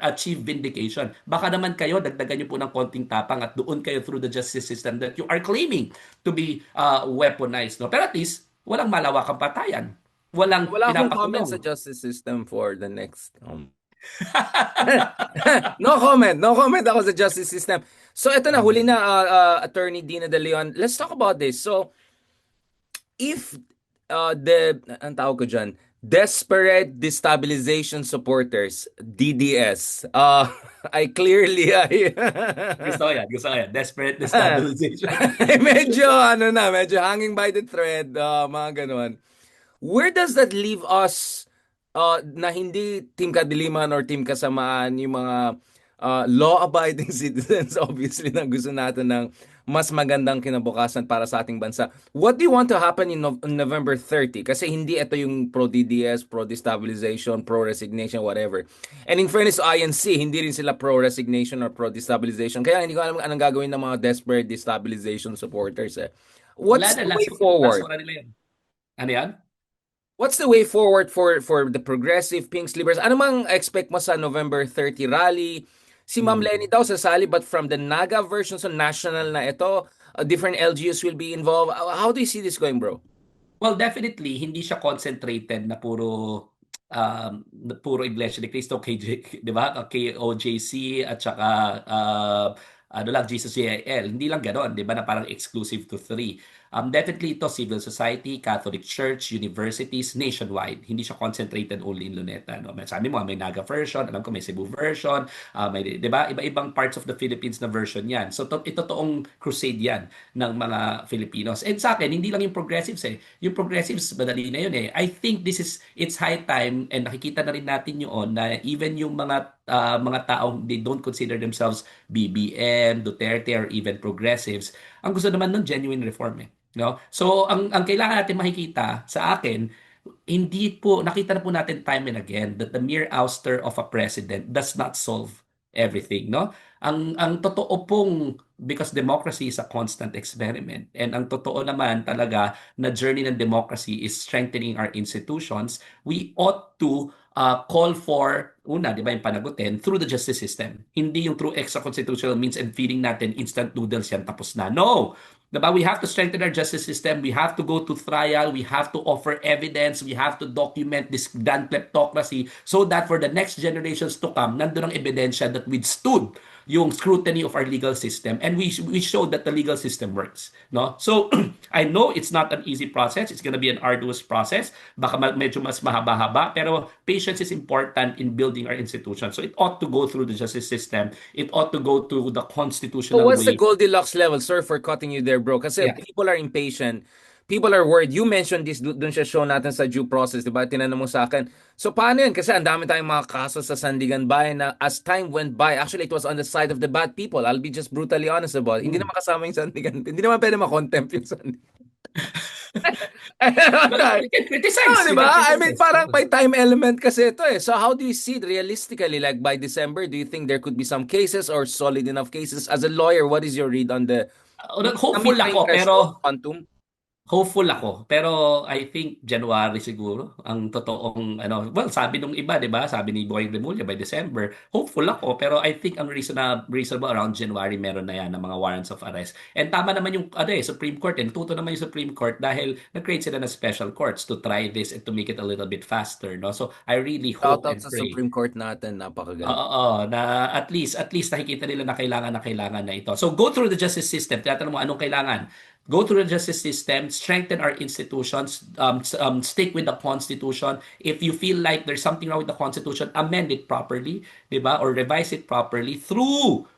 achieve vindication. Baka naman kayo, dagdagan niyo po ng konting tapang at doon kayo through the justice system that you are claiming to be weaponized. No? Pero at least, walang malawakang patayan. Wala akong comment sa justice system for the next no comment ako sa justice system. So ito na, huli na, Attorney Dina De Leon. Let's talk about this. So if ang tawag ko dyan, desperate destabilization supporters, DDS, I clearly Gusto ko yan. Desperate destabilization. medyo hanging by the thread, mga ganun. Where does that leave us na hindi team kadiliman or team kasamaan, yung mga law-abiding citizens, obviously, na gusto natin ng mas magandang kinabukasan para sa ating bansa. What do you want to happen in November 30? Kasi hindi ito yung pro-DDS, pro-destabilization, pro-resignation, whatever. And in fairness to INC, hindi rin sila pro-resignation or pro-destabilization. Kaya hindi ko alam anong gagawin ng mga desperate destabilization supporters. What's the way forward? Ano yan? What's the way forward for the progressive Pinks Libers? Ano mang expect mo sa November 30 rally? Si Ma'am Lenny daw sasali, but from the Naga version, so national na ito, different LGUs will be involved. How do you see this going, bro? Well, definitely, hindi siya concentrated na puro Iglesia ni Cristo, di ba? KOJC at saka Jesus JIL. Hindi lang ganoon, di ba, na parang exclusive to 3. Definitely ito, civil society, Catholic Church, universities, nationwide. Hindi siya concentrated only in Luneta. No? Sabi mo, may Naga version, alam ko may Cebu version, may, di ba, iba-ibang parts of the Philippines na version yan. So, ito toong crusade yan ng mga Filipinos. And sa akin, hindi lang yung progressives Yung progressives, madali na yun I think it's high time, and nakikita na rin natin yun na even yung mga taong they don't consider themselves BBM, Duterte, or even progressives, ang gusto naman ng genuine reform no? So ang kailangan natin makikita sa akin, hindi po nakita na po natin time and again that the mere ouster of a president does not solve everything, no? Ang totoo pong, because democracy is a constant experiment, and ang totoo naman talaga na journey ng democracy is strengthening our institutions, we ought to call for, una, di ba, yung panagutin through the justice system. Hindi yung through extra constitutional means and feeling natin instant noodles yan tapos na. No! Diba? We have to strengthen our justice system. We have to go to trial. We have to offer evidence. We have to document this grand kleptocracy so that for the next generations to come, nandun ang ebidensya that withstood yung scrutiny of our legal system, and we showed that the legal system works, no? So I know it's not an easy process. It's gonna be an arduous process. Baka medyo mas mahaba-haba, pero patience is important in building our institutions. So it ought to go through the justice system. It ought to go through the So constitutional what's the way. Goldilocks level? Sorry for cutting you there, bro. Kasi Yeah. people are impatient. People are worried. You mentioned this dun sa show natin sa due process, di ba? Tinanong mo sa akin. So paano yan? Kasi ang dami tayong mga kaso sa Sandigan Bayan na as time went by, actually it was on the side of the bad people. I'll be just brutally honest about it. Hindi naman kasama yung Sandigan. Hindi naman pwede ma-contempt yung Sandigan. Well, we can criticize. Oh, di We can ba? I mean, criticize. parang may time element kasi ito eh. So how do you see it realistically? Like by December, do you think there could be some cases or solid enough cases? As a lawyer, what is your read on the Hopeful na-meet ba ako, yung pero threshold, quantum? hopeful ako, pero I think January siguro ang totoong ano, well, sabi nung iba, 'di ba? Sabi ni Boying Remulla by December. Hopeful ako, pero I think ang reasonable around January meron na 'yan ng mga warrants of arrest. And tama naman yung ano Supreme Court, natuto naman yung Supreme Court dahil nag-create sila ng special courts to try this and to make it a little bit faster, no? So I really Shout hope out and sa pray. Supreme Court natin, napakagaling. Oo, na at least nakikita nila na kailangan na ito. So go through the justice system. Tinatanong mo anong kailangan? Go through the justice system, strengthen our institutions, stick with the Constitution. If you feel like there's something wrong with the Constitution, amend it properly, di ba? Or revise it properly through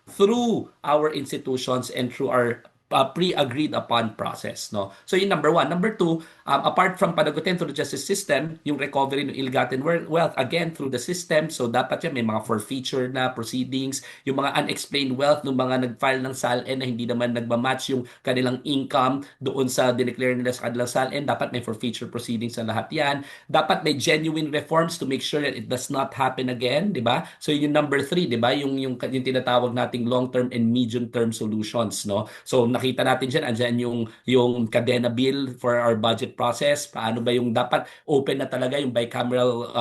our institutions and through our pre-agreed upon process, no? So yung number one. Number two, apart from panagutin through the justice system, yung recovery ng ill-gotten wealth, again, through the system. So dapat yan, may mga forfeiture na proceedings, yung mga unexplained wealth ng mga nag-file ng SALN na hindi naman nagmamatch yung kanilang income doon sa dineclare nila sa kanilang SALN, dapat may forfeiture proceedings sa lahat yan. Dapat may genuine reforms to make sure that it does not happen again, di ba? So yung number three, di ba? Yung tinatawag nating long-term and medium-term solutions, no? So nakita natin dyan, andyan yung kadena bill for our budget process. Paano ba yung dapat open na talaga yung bicameral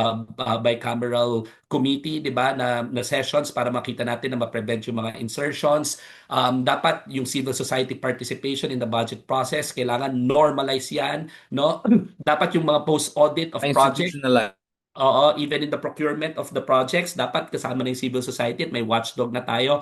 committee, di ba, na sessions para makita natin na ma-prevent yung mga insertions. Dapat yung civil society participation in the budget process, kailangan normalize yan, no? Dapat yung mga post-audit of project. Institutionalize. Oo, even in the procurement of the projects, dapat kasama na yung civil society at may watchdog na tayo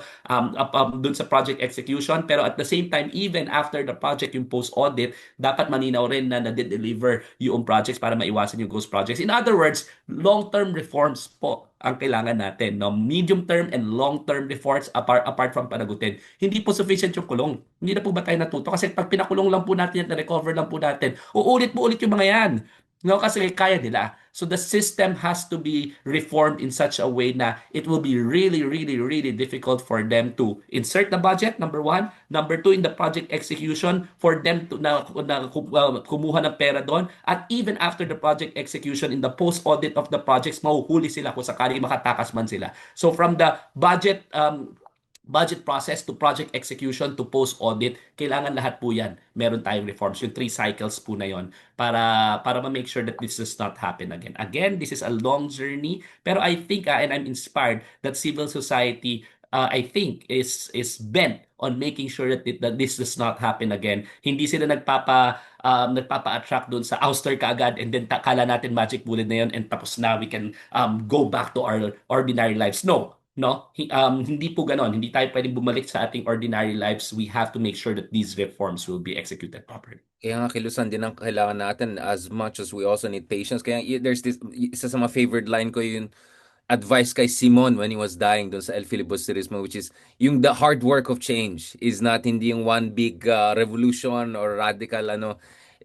dun sa project execution. Pero at the same time, even after the project, yung post-audit, dapat maninaw rin na na-deliver yung projects para maiwasan yung ghost projects. In other words, long-term reforms po ang kailangan natin. No? Medium-term and long-term reforms apart from panagutin. Hindi po sufficient yung kulong. Hindi na po ba tayo natuto? Kasi pag pinakulong lang po natin at na-recover lang po natin, uulit mo ulit yung mga yan. No, kasi kaya nila. So the system has to be reformed in such a way na it will be really, really, really difficult for them to insert the budget, number one. Number two, in the project execution, for them to kumuha ng pera doon. At even after the project execution, in the post-audit of the projects, mahuhuli sila kung sakali makatakas man sila. So from the budget process to project execution to post-audit, kailangan lahat po yan. Meron tayong reforms. Yung 3 cycles po na yon para ma-make sure that this does not happen again. Again, this is a long journey, pero I think, and I'm inspired, that civil society, I think, is bent on making sure that this does not happen again. Hindi sila nagpapa-attract doon sa ouster kaagad and then kala natin magic bullet na yon and tapos na we can go back to our ordinary lives. No, hindi po ganon. Hindi tayo pwedeng bumalik sa ating ordinary lives. We have to make sure that these reforms will be executed properly. Kaya nga kilusan din ang kailangan natin as much as we also need patience. Kaya there's this, isa sa mga favorite line ko yung advice kay Simon when he was dying doon sa El Filibusterismo, which is yung the hard work of change is not hindi yung one big revolution or radical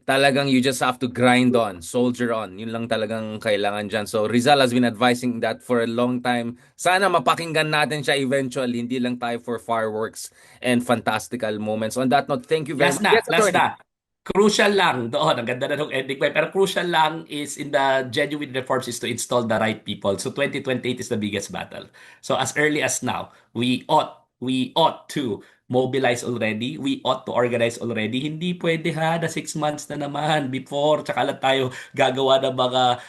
talagang you just have to grind on, soldier on. Yun lang talagang kailangan dyan. So Rizal has been advising that for a long time. Sana mapakinggan natin siya eventually, hindi lang tayo for fireworks and fantastical moments. On that note, thank you very much. Yes, Last attorney. na. Crucial lang doon, ang ganda na ng ending ko, pero crucial lang is in the genuine reforms is to install the right people. So 2028 is the biggest battle. So as early as now, we ought to mobilize already. We ought to organize already. Hindi pwede na 6 months na naman before tsaka lang tayo gagawa ng mga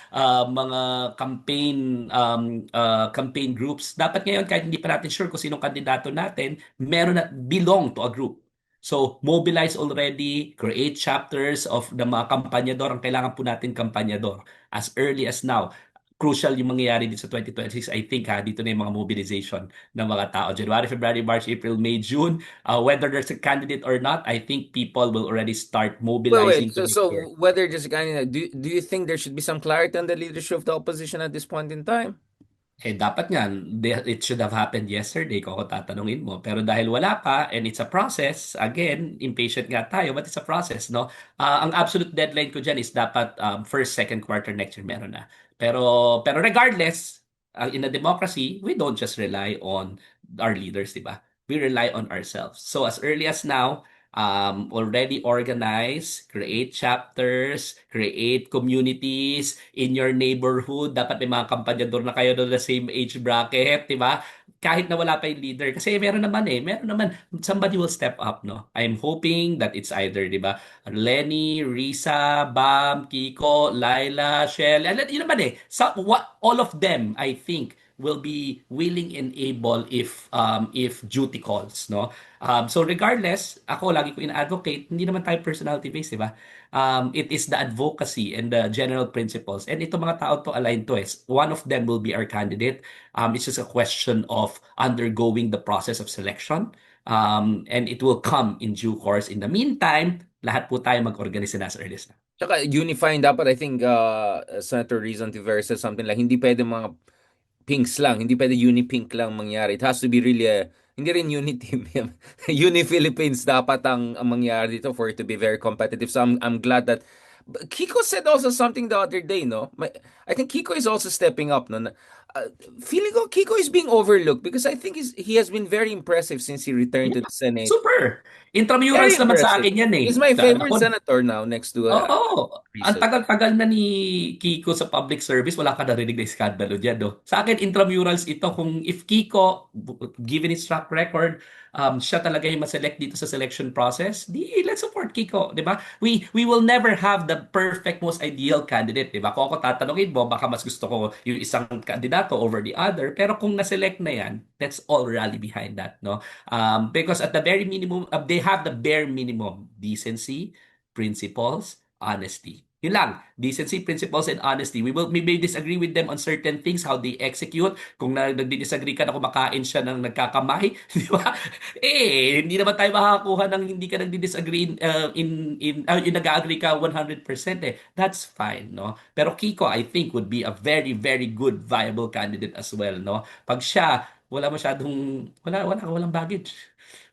campaign groups. Dapat ngayon kahit hindi pa natin sure kung sinong kandidato natin, meron na belong to a group. So, mobilize already, create chapters of the mga kampanyador. Ang kailangan po natin kampanyador as early as now. Crucial yung mangyayari dito sa 2026. I think dito na yung mga mobilization ng mga tao. January, February, March, April, May, June. Whether there's a candidate or not, I think people will already start Wait. mobilizing to So, make so sure. whether just kind of do you think there should be some clarity on the leadership of the opposition at this point in time? Dapat nga, it should have happened yesterday kung ako tatanungin mo. Pero dahil wala pa, and it's a process, again, impatient nga tayo, but it's a process, no? Ang absolute deadline ko dyan is dapat first, second quarter next year meron na. Pero regardless, in a democracy, we don't just rely on our leaders, di ba? We rely on ourselves. So as early as now, already organize, create chapters, create communities in your neighborhood. Dapat may mga kampanyador na kayo doon the same age bracket, di ba? Kahit na wala pa yung leader. Kasi meron naman, somebody will step up, no? I'm hoping that it's either, di ba, Lenny, Risa, Bam, Kiko, Laila, Shell, yun naman all of them, I think, will be willing and able if duty calls, no? So regardless, ako lagi ko in-advocate, hindi naman tayo personality based, di ba? It is the advocacy and the general principles. And itong mga tao to aligned to is one of them will be our candidate. It's just a question of undergoing the process of selection. And it will come in due course. In the meantime, lahat po tayo mag-organize na as early as now. Tsaka unifying dapat, I think Senator Rizon Tiveros said something like hindi pwede mga pinks lang, hindi pwede uni-pink lang mangyari. It has to be really hindi rin unity. Uni-Philippines dapat ang mangyari dito for it to be very competitive. So I'm glad that Kiko said also something the other day, no? I think Kiko is also stepping up, no? Feeling ko Kiko is being overlooked because I think he has been very impressive since he returned to the Senate. Super! Very Intramurals naman sa impressive. akin yan He's my favorite Ako, senator now next to Oo. Ang Rizal. tagal-tagal na ni Kiko sa public service, wala ka narinig na iskandalo dyan, no? Sa akin, intramurals ito. Kung if Kiko, given his track record, siya talaga yung maselect dito sa selection process, let's support Kiko, di ba? We will never have the perfect, most ideal candidate, di ba? Kung ako tatanungin mo, baka mas gusto ko yung isang kandidato over the other, pero kung naselect na yan, let's all rally behind that, no? Because at the very minimum, they have the bare minimum decency, principles, honesty. Yun lang. Decency, principles, and honesty. We may disagree with them on certain things, how they execute. Kung nagdi-disagree ka na kumakain siya ng nagkakamay, di ba? Hindi naman tayo makakakuha ng hindi ka nagdi-disagree in nag-agree ka 100% eh. That's fine, no? Pero Kiko, I think, would be a very, very good, viable candidate as well, no? Pag siya, walang baggage.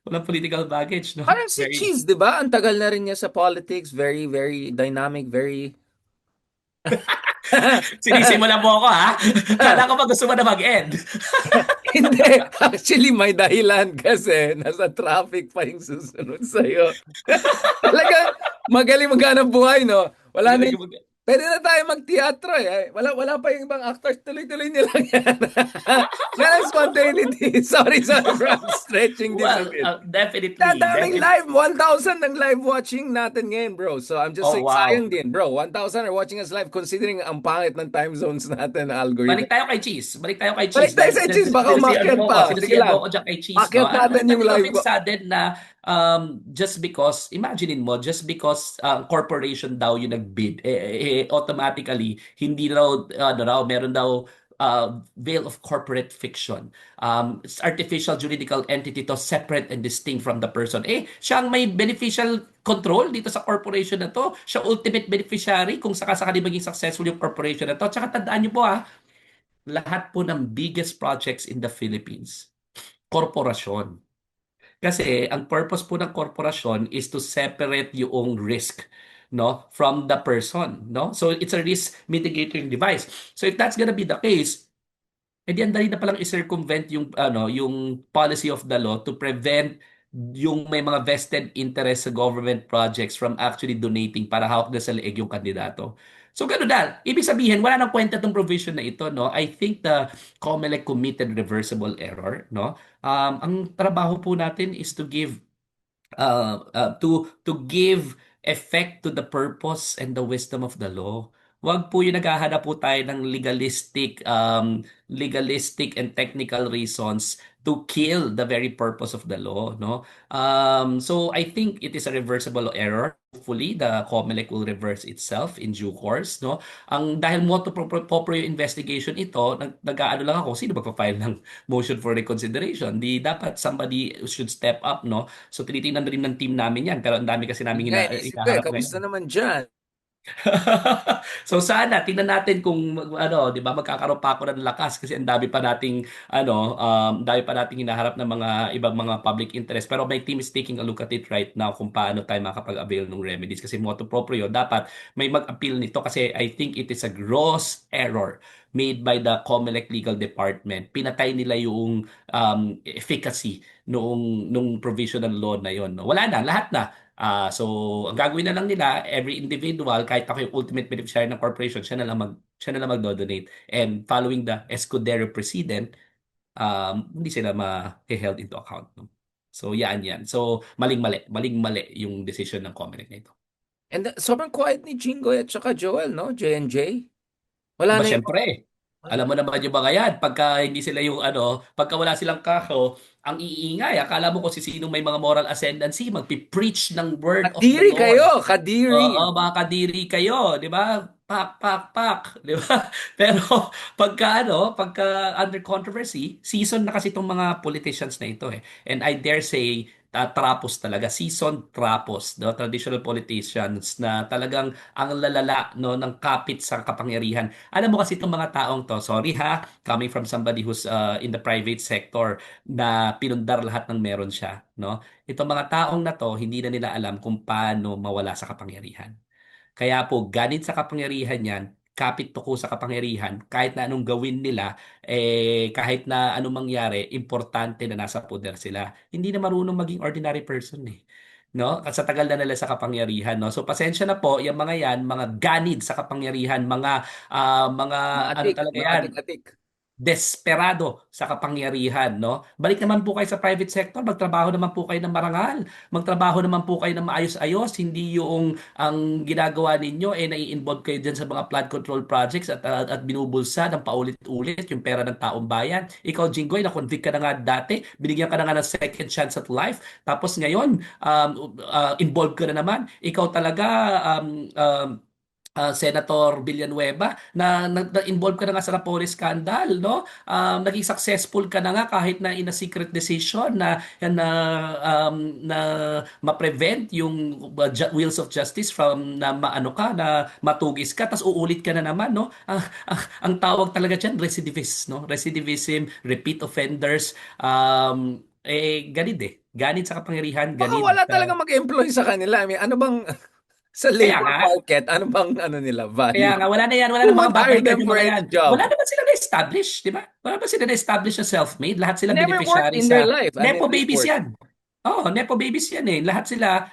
Walang political baggage, no? Parang si Very Cheese, di ba? Ang tagal na rin niya sa politics. Very, very dynamic, very... Sinisimulan mo ako, ha? Kala ko ba gusto mo na mag-end? Hindi. Actually, may dahilan kasi nasa traffic pa yung susunod sa'yo. Talaga, magaling maghanap buhay, no? Wala na pwede na tayo mag-teatro, eh. Wala pa yung ibang actors. Tuloy-tuloy nilang yan. Walang spontaneity. Sorry for stretching this a Well, bit. definitely. Daming live. 1,000 ng live watching natin ngayon, bro. So I'm just Oh, saying, wow. sayang din, bro. 1,000 are watching us live considering ang pangit ng time zones natin na algorithm. Balik tayo kay Cheese. Balik tayo kay Cheese. Baka umakyat pa. Sige lang. Ako dyan kay Cheese. Akyat natin yung live. Sudden na just because, imaginein mo, just because corporation daw yung nag-bid, automatically, hindi raw, meron daw veil of corporate fiction. It's artificial juridical entity to separate and distinct from the person. Siya ang may beneficial control dito sa corporation na to. Siya ultimate beneficiary kung sakasakali maging successful yung corporation na to. Tsaka tandaan niyo po lahat po ng biggest projects in the Philippines, korporasyon. Kasi ang purpose po ng korporasyon is to separate yung risk, no, from the person, no? So it's a risk mitigating device. So if that's gonna be the case, edi ang dali na palang i-circumvent yung policy of the law to prevent yung may mga vested interest sa government projects from actually donating para hawak na sa leeg yung kandidato. So gano'n na. Ibig sabihin, wala nang kwenta tong provision na ito, no? I think the COMELEC committed reversible error, no? Ang trabaho po natin is to give to give effect to the purpose and the wisdom of the law. Wag po yung naghahanap po tayo ng legalistic and technical reasons to kill the very purpose of the law, no? So I think it is a reversible error. Hopefully, the COMELEC will reverse itself in due course, no? Ang dahil motu proprio investigation ito, nag-aano lang ako, sino magpa-file ng motion for reconsideration? Di dapat somebody should step up, no? So tinitingnan rin ng team namin yan, pero ang dami kasi Yun namin nga, inisip ko hinaharap kamusta ngayon. naman dyan? So sana tingnan natin kung ano, 'di ba, magkakaroon pa ako ng lakas kasi ang dami pa nating dami pa nating hinaharap ng mga ibang mga public interest. Pero my team is taking a look at it right now kung paano tayo makakapag-avail ng remedies kasi motu proprio dapat may mag-appeal nito kasi I think it is a gross error made by the COMELEC Legal Department. Pinatay nila yung efficacy nung provisional law na yon. Wala na, lahat na. So, ang gagawin na lang nila, every individual, kahit ako yung ultimate beneficiary ng corporation, siya na lang magdo-donate. And following the Escudero precedent, hindi sila ma-held into account. No? So, yan. So, maling-mali. Maling-mali yung decision ng COMELEC na ito. And sobrang quiet ni Jingoy at saka Joel, no? J&J. Wala Aba, na yung... syempre. Alam mo naman yung mga yan, pagka hindi sila yung pagka wala silang kaso, ang iingay. Akala mo kung sinong may mga moral ascendancy, magpipreach ng word of the Kadiri Lord. kayo! Kadiri! Oo, mga kadiri kayo, 'di ba? Pak, pak, pak, 'di ba? Pero pagka under controversy, season na kasi itong mga politicians na ito eh. And I dare say, trapos talaga, seasoned trapos, no? Traditional politicians na talagang ang lalala no ng kapit sa kapangyarihan. Alam mo kasi itong mga taong to, sorry ha, coming from somebody who's in the private sector na pinundar lahat ng meron siya, no? Itong mga taong na to, hindi na nila alam kung paano mawala sa kapangyarihan. Kaya po, ganit sa kapangyarihan yan, kapit tuko sa kapangyarihan, kahit na anong gawin nila, kahit na anong mangyari, importante na nasa poder sila. Hindi na marunong maging ordinary person eh. No? At sa tagal na nila sa kapangyarihan, no? So pasensya na po, yung mga yan, mga ganid sa kapangyarihan, mga ano Maatik, talaga yan, maatik-atik. desperado sa kapangyarihan, no? Balik naman po kayo sa private sector, magtrabaho naman po kayo ng marangal, magtrabaho naman po kayo ng maayos-ayos, hindi yung ang ginagawa ninyo nai-involve kayo diyan sa mga flood control projects at binubulsa ng paulit-ulit yung pera ng taong bayan. Ikaw, Jinggoy, na-convict ka na nga dati, binigyan ka na nga ng second chance at life, tapos ngayon, involved ka na naman. Ikaw talaga, Senator Villanueva na-involve ka na nga sa Napoli scandal, no? Naging successful ka na nga kahit na in a secret decision na ma-prevent yung wheels of justice from na maano ka na matugis ka tapos uulit ka na naman, no? Ang tawag talaga diyan recidivist, no? Recidivism, repeat offenders, ganid eh. Ganid sa kapangyarihan, Baka ganid wala sa talaga mag-employ sa kanila. I mean, ano bang... Sa kaya labor nga. market, ano bang ano nila, Kaya value? nga, wala na yan. Wala Who na mga would hire babalikan them yung for mga any yan. Wala job? naman sila na-establish, di ba? Wala naman sila na-establish na self-made. Lahat sila Never worked beneficiary in their sa life. I mean, Nepo babies report. yan. Oh, Nepo babies yan eh. Lahat sila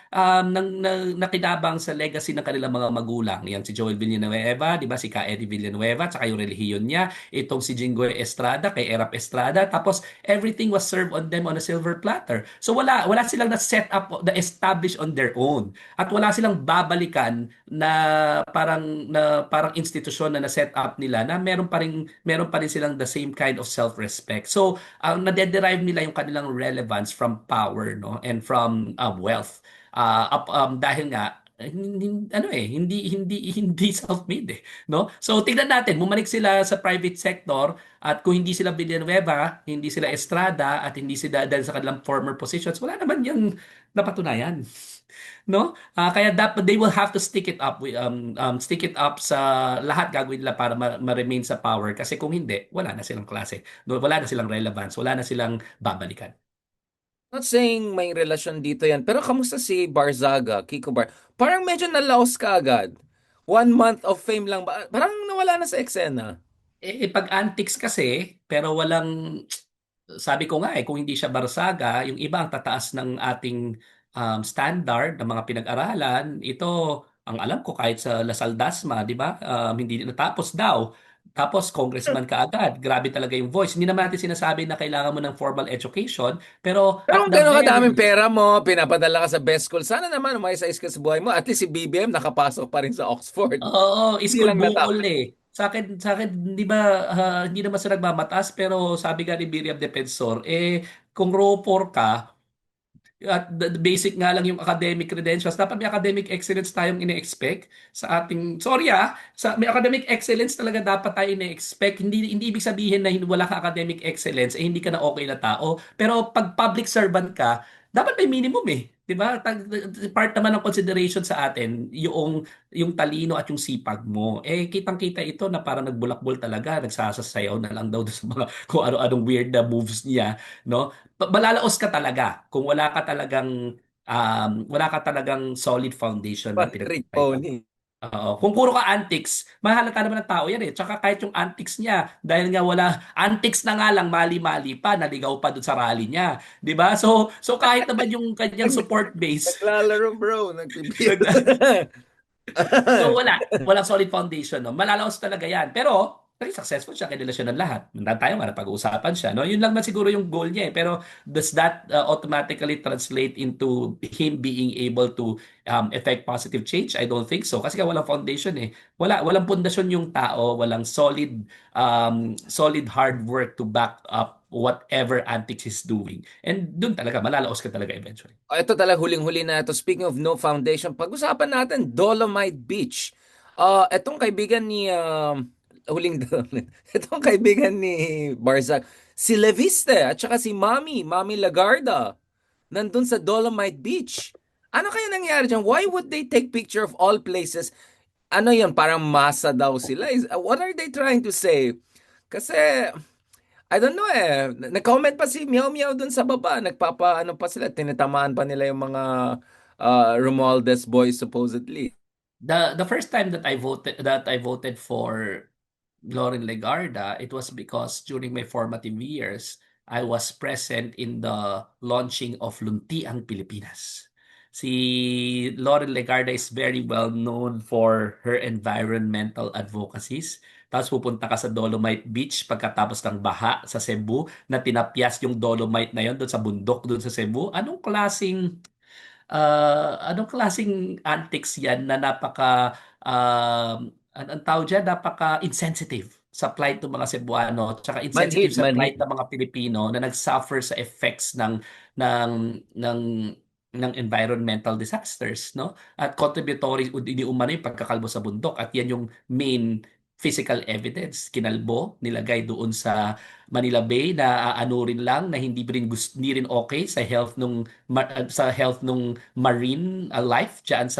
nakinabang sa legacy ng kanilang mga magulang. Yan si Joel Villanueva, di ba? Si Ka Eddie Villanueva, tsaka yung relihiyon niya. Itong si Jinggoy Estrada, kay Erap Estrada. Tapos, everything was served on them on a silver platter. So, wala silang na-set up, na-establish on their own. At wala silang babalikan na parang institusyon na na-set up nila na meron pa rin silang the same kind of self-respect. So, nade-derive nila yung kanilang relevance from power, no, and from wealth. Dahil nga hindi self-made eh, no? So tingnan natin, bumalik sila sa private sector at kung hindi sila Villanueva, hindi sila Estrada at hindi sila dahil sa kanilang former positions, wala naman yung napatunayan. No? Kaya dapat they will have to stick it up sa lahat gagawin nila para ma-remain sa power kasi kung hindi, wala na silang klase. No, wala na silang relevance, wala na silang babalikan. Not saying may relasyon dito yan, pero kamusta si Barzaga, Kiko Bar? Parang medyo nalaos ka agad. 1 month of fame lang ba? Parang nawala na sa eksena. Pag antics kasi, pero walang sabi ko nga kung hindi siya Barsaga, yung iba ang tataas ng ating standard ng mga pinag-aralan. Ito, ang alam ko kahit sa Lasal Dasma, di ba? Hindi natapos daw. Tapos congressman ka agad. Grabe talaga yung voice. Hindi naman natin sinasabi na kailangan mo ng formal education, pero Pero at kung the gano'n very kadaming least, pera mo, pinapadala ka sa best school, sana naman umayos-ayos ka sa buhay mo. At least si BBM nakapasok pa rin sa Oxford. oo, Hindi school lang bukol natapos. eh. Sa akin, di ba, hindi naman sa nagmamataas, pero sabi nga ni Miriam Defensor, kung raw 4 ka, at the basic nga lang yung academic credentials. Dapat may academic excellence tayong ine-expect sa ating, sorry may academic excellence talaga dapat tayo ine-expect. Hindi ibig sabihin na wala ka academic excellence, hindi ka na okay na tao. Pero pag public servant ka, dapat may minimum eh. 'Di ba? Part naman ng consideration sa atin yung talino at yung sipag mo. Kitang-kita ito na parang nagbulakbol talaga, nagsasasayaw na lang daw sa mga kung ano-anong weird na moves niya, no? Malalaos ka talaga kung wala ka talagang solid foundation na One trick pinagpapaitan. pony. Oo. Kung puro ka antics, mahalata naman ng tao yan eh. Tsaka kahit yung antics niya, dahil nga antics na nga lang, mali-mali pa, naligaw pa doon sa rally niya. 'Di ba? So kahit naman yung kanyang support base, Naglalaro bro, nagpipiyot. so walang solid foundation, no? Malalaos talaga 'yan. Pero naging successful siya, kinila siya ng lahat. Nandun tayo nga, napag-uusapan siya, no? Yun lang man siguro yung goal niya eh. Pero does that automatically translate into him being able to effect positive change? I don't think so. Kasi nga walang foundation eh. Walang pundasyon yung tao, walang solid hard work to back up whatever antics he's doing. And dun talaga, malalaos ka talaga eventually. Ito talaga huling-huli na ito. Speaking of no foundation, pag-usapan natin Dolomite Beach. Etong kaibigan ni itong kaibigan ni Barzak, si Leviste at saka si Mami Lagarda, nandun sa Dolomite Beach. Ano kaya nangyari dyan? Why would they take picture of all places? Ano yan? Parang masa daw sila. What are they trying to say? Kasi I don't know eh. Nag-comment pa si Meow Meow dun sa baba. Ano pa sila. Tinatamaan pa nila yung mga Romualdez boys supposedly. The first time that I voted for Lauren Legarda, it was because during my formative years, I was present in the launching of Luntiang Pilipinas. Si Lauren Legarda is very well known for her environmental advocacies. Tapos pupunta ka sa Dolomite Beach pagkatapos ng baha sa Cebu na tinapyas yung Dolomite na yon doon sa bundok doon sa Cebu. Anong klaseng antics yan na ang tawag dyan, napaka-insensitive sa plight ng mga Cebuano, tsaka insensitive Manhid, sa plight manhid. ng mga Pilipino na nag-suffer sa effects ng ng ng environmental disasters, no? At contributory di umano yung pagkakalbo sa bundok, at yan yung main physical evidence kinalbo nilagay doon sa Manila Bay na rin lang na hindi rin okay sa health nung marine life diyan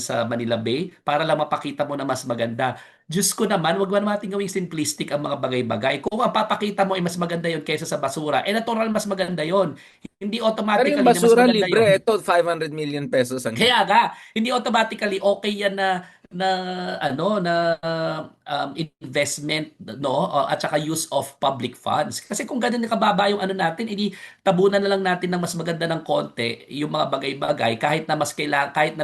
sa Manila Bay, para lang mapakita mo na mas maganda. Diyos ko naman, wag man natin gawing simplistic ang mga bagay-bagay. Kung ang papakita mo ay mas maganda yon kaysa sa basura, natural mas maganda yon. Hindi Pero yung automatically na mas basura maganda libre, yon. ito 500 million pesos ang Kaya nga, hindi automatically okay yan na investment, no, at saka use of public funds. Kasi kung ganun na kababa yung ano natin, edi tabunan na lang natin ng mas maganda ng konti yung mga bagay-bagay, kahit na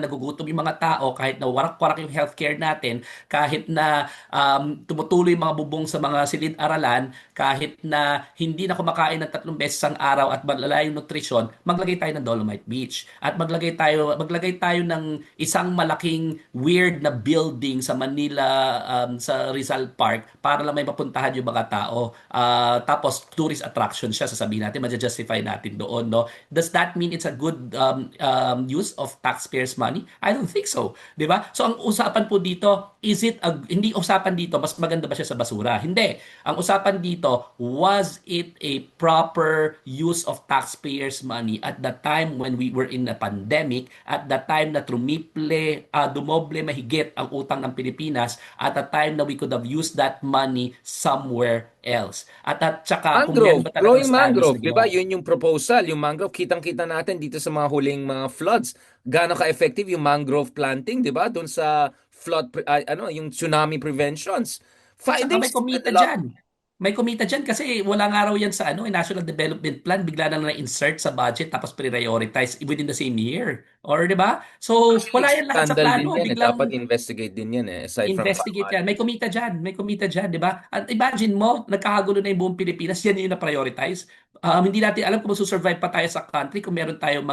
nagugutom yung mga tao, kahit na warak-warak yung healthcare natin, kahit na tumutuloy yung mga bubong sa mga silid-aralan, kahit na hindi na kumakain ng 3 beses ang araw at malala yung nutrisyon, maglagay tayo ng Dolomite Beach at maglagay tayo ng isang malaking weird na building sa Manila, sa Rizal Park, para lang may mapuntahan yung mga tao. Tapos tourist attraction siya, sasabihin natin, ma-justify natin doon, no? Does that mean it's a good use of taxpayers' money? I don't think so, 'di ba? So ang usapan po dito, hindi usapan dito mas maganda ba siya sa basura? Hindi. Ang usapan dito, was it a proper use of taxpayers' money at the time when we were in a pandemic, at the time na dumoble mahigit ang utang ng Pilipinas, at the time na we could have used that money somewhere else. At saka kung yan mangrove, ba talagang growing studies mangrove, na 'di ba? ginawa. Yun yung proposal, yung mangrove kitang-kita natin dito sa mga huling mga floods. Gaano ka-effective yung mangrove planting, 'di ba? Doon sa yung tsunami preventions. At saka They may spent a kumita lot. dyan. may kumita dyan kasi wala nga raw yan sa National Development Plan, bigla na na-insert sa budget tapos prioritize within the same year. Or, di ba? So, Actually, wala yan lahat sa scandal din plano. yan eh. Dapat Biglang investigate din yan eh. Aside from investigate yan. May kumita dyan, di ba? At imagine mo, nagkakagulo na yung buong Pilipinas, yan yung na-prioritize. Hindi natin alam kung masusurvive pa tayo sa country kung meron tayong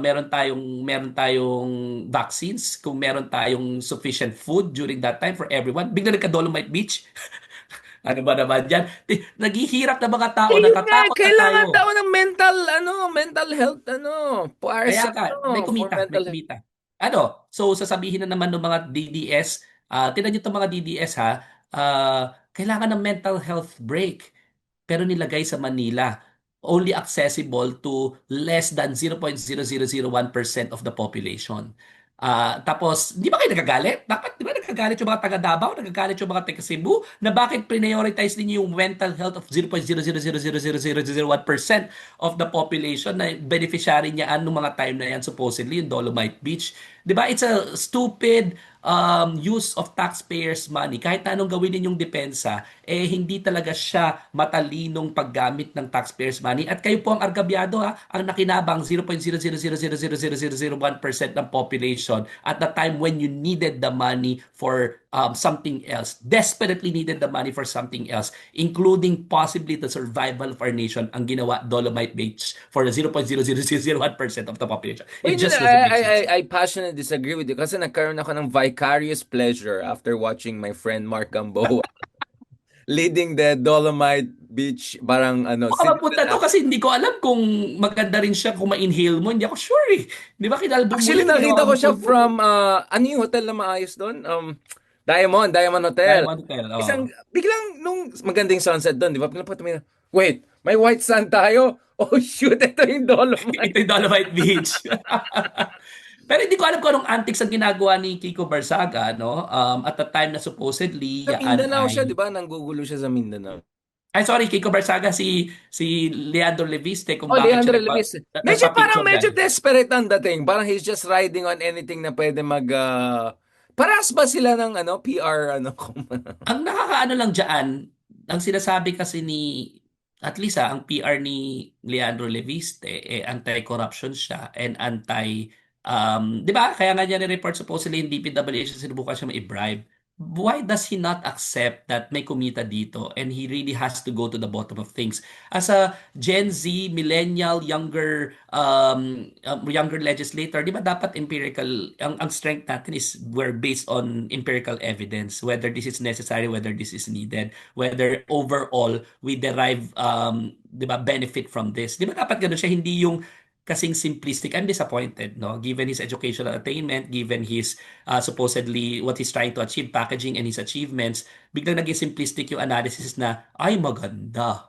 meron tayong vaccines, kung meron tayong sufficient food during that time for everyone. Bigla nagka-Dolomite Beach. Ano ba naman yan? Naghihirap na mga tao, Ayun nga, natatakot na kailangan tayo. daw ng mental health, para Kaya sa, ka, may for kumita, may mental health. kumita. So sasabihin na naman ng mga DDS, tingnan nyo itong mga DDS ha, kailangan ng mental health break. Pero nilagay sa Manila, only accessible to less than 0.0001% of the population. Tapos, di ba kayo nagagalit? Dapat, di ba nagagalit yung mga taga Davao, nagagalit yung mga taga Cebu, na bakit prioritize ninyo yung mental health of 0.0000001% of the population na beneficiary niya nung mga time na yan, supposedly, yung Dolomite Beach. Di ba? It's a stupid use of taxpayers' money. Kahit na anong gawin ninyong depensa, hindi talaga siya matalinong paggamit ng taxpayers' money. At kayo po ang argabyado ang nakinabang 0.000000001% ng population at the time when you needed the money for something else, desperately needed the money for something else, including possibly the survival of our nation, ang ginawa Dolomite Beach for the 0.00001% of the population. It just doesn't make sense. I passionately disagree with you kasi nagkaroon ako ng vicarious pleasure after watching my friend Mark Gamboa leading the Dolomite Beach Baka mapunta to kasi hindi ko alam kung maganda rin siya kung ma-inhale mo. Hindi ako sure eh. Di ba kinalbog mo Actually, yun, nakita ginawa ko mo siya pulbo? from, ano yung hotel na maayos doon? Diamond Hotel. Diamond Hotel, oo. Biglang, nung magandang sunset doon, di ba? Pinapunta mo yun, wait, may white sand tayo? Oh shoot, ito yung Dolomite. Ito yung Dolomite Beach. Pero hindi ko alam kung anong antics ang ginagawa ni Kiko Barzaga, no? At the time na supposedly, Sa yaan Mindanao siya, di ay... ba? Nanggugulo siya sa Mindanao. Ay, sorry, Kiko Barzaga, si Leandro Leviste, kung Oh, bakit Leandro siya Levis. Medyo nagpa-picture medyo dyan. desperate ang dating. Parang he's just riding on anything na pwede paras ba sila ng PR Ang nakakaano lang dyan, ang sinasabi kasi at least ang PR ni Leandro Leviste, anti-corruption siya and di ba? Kaya nga niya ni-report supposedly yung DPWH na sinubukan siya ma-bribe. Why does he not accept that may kumita dito and he really has to go to the bottom of things? As a Gen Z, millennial, younger legislator, di ba dapat empirical, ang strength natin is we're based on empirical evidence, whether this is necessary, whether this is needed, whether overall we derive, di ba, benefit from this. Di ba dapat ganun siya, hindi yung kasing simplistic. I'm disappointed, no? Given his educational attainment, given his supposedly what he's trying to achieve, packaging and his achievements, biglang naging simplistic yung analysis na, ay maganda.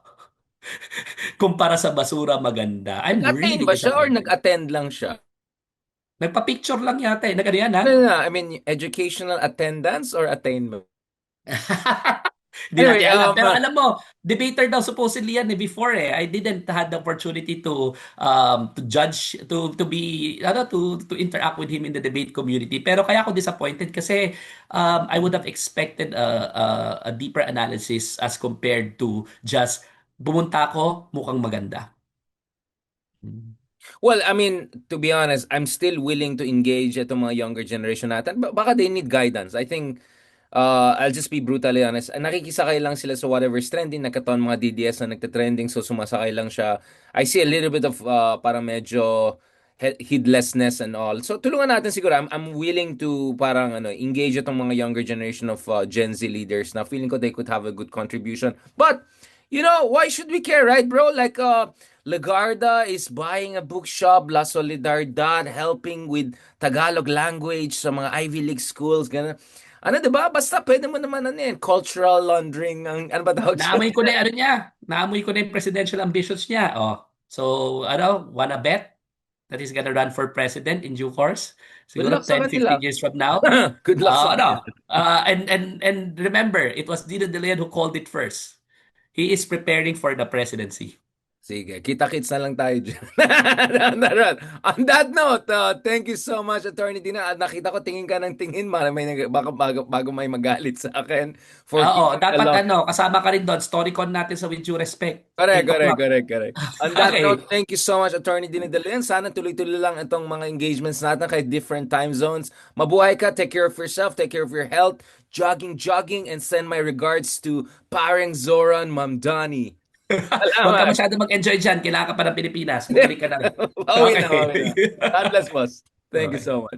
Kumpara sa basura, maganda. I'm Nag-attain really ba siya or disappointed. nag-attend lang siya? Nagpa-picture lang yata eh. Nagano yan, ha? No, I mean, educational attendance or attainment? Hindi Anyway, natin alam. Pero alam mo, debater daw supposedly yan before eh. I didn't had the opportunity to judge, to interact with him in the debate community. Pero kaya ako disappointed kasi I would have expected a deeper analysis as compared to just bumunta ako, mukhang maganda. Well, I mean, to be honest, I'm still willing to engage itong mga younger generation natin. Baka they need guidance. I think, I'll just be brutally honest. Nakikisakay lang sila sa whatever's trending. Nagkataon mga DDS na nagte-trending, so sumasakay lang siya. I see a little bit of parang medyo heedlessness and all. So tulungan natin siguro. I'm willing to parang engage itong mga younger generation of Gen Z leaders na feeling ko they could have a good contribution. But why should we care, right, bro? Like, Legarda is buying a bookshop, La Solidaridad, helping with Tagalog language sa mga Ivy League schools, ganun. Diba? Basta pwede mo naman cultural laundering, ano ba tawag siya? Naamoy ko na yung niya. Naamoy ko na yung presidential ambitions niya. Oh. So, wanna bet that he's gonna run for president in due course? Good Siguro luck sa 10, kanila. 15 years from now. Good luck sa kanila. And remember, it was Dino De Leon who called it first. He is preparing for the presidency. Sige, kita-kits na lang tayo dyan. On that note, thank you so much, Attorney Dina. At nakita ko, tingin ka ng tingin, baka bago may magalit sa akin for Oo, keeping the law. dapat kasama ka rin doon. Storycon natin sa With Due Respect. Correct, 8 correct, o'clock. correct, correct. On that Okay. note, thank you so much, Attorney Dina De Leon. Sana tuloy-tuloy lang itong mga engagements natin kahit different time zones. Mabuhay ka, take care of yourself, take care of your health, jogging, and send my regards to Pareng Zoran Mamdani. Huwag ka masyado mag-enjoy dyan. Kailangan ka pa ng Pilipinas. Bumalik ka na. Pauwi na, Okay. pauwi na. God bless, boss. Thank you Okay. so much.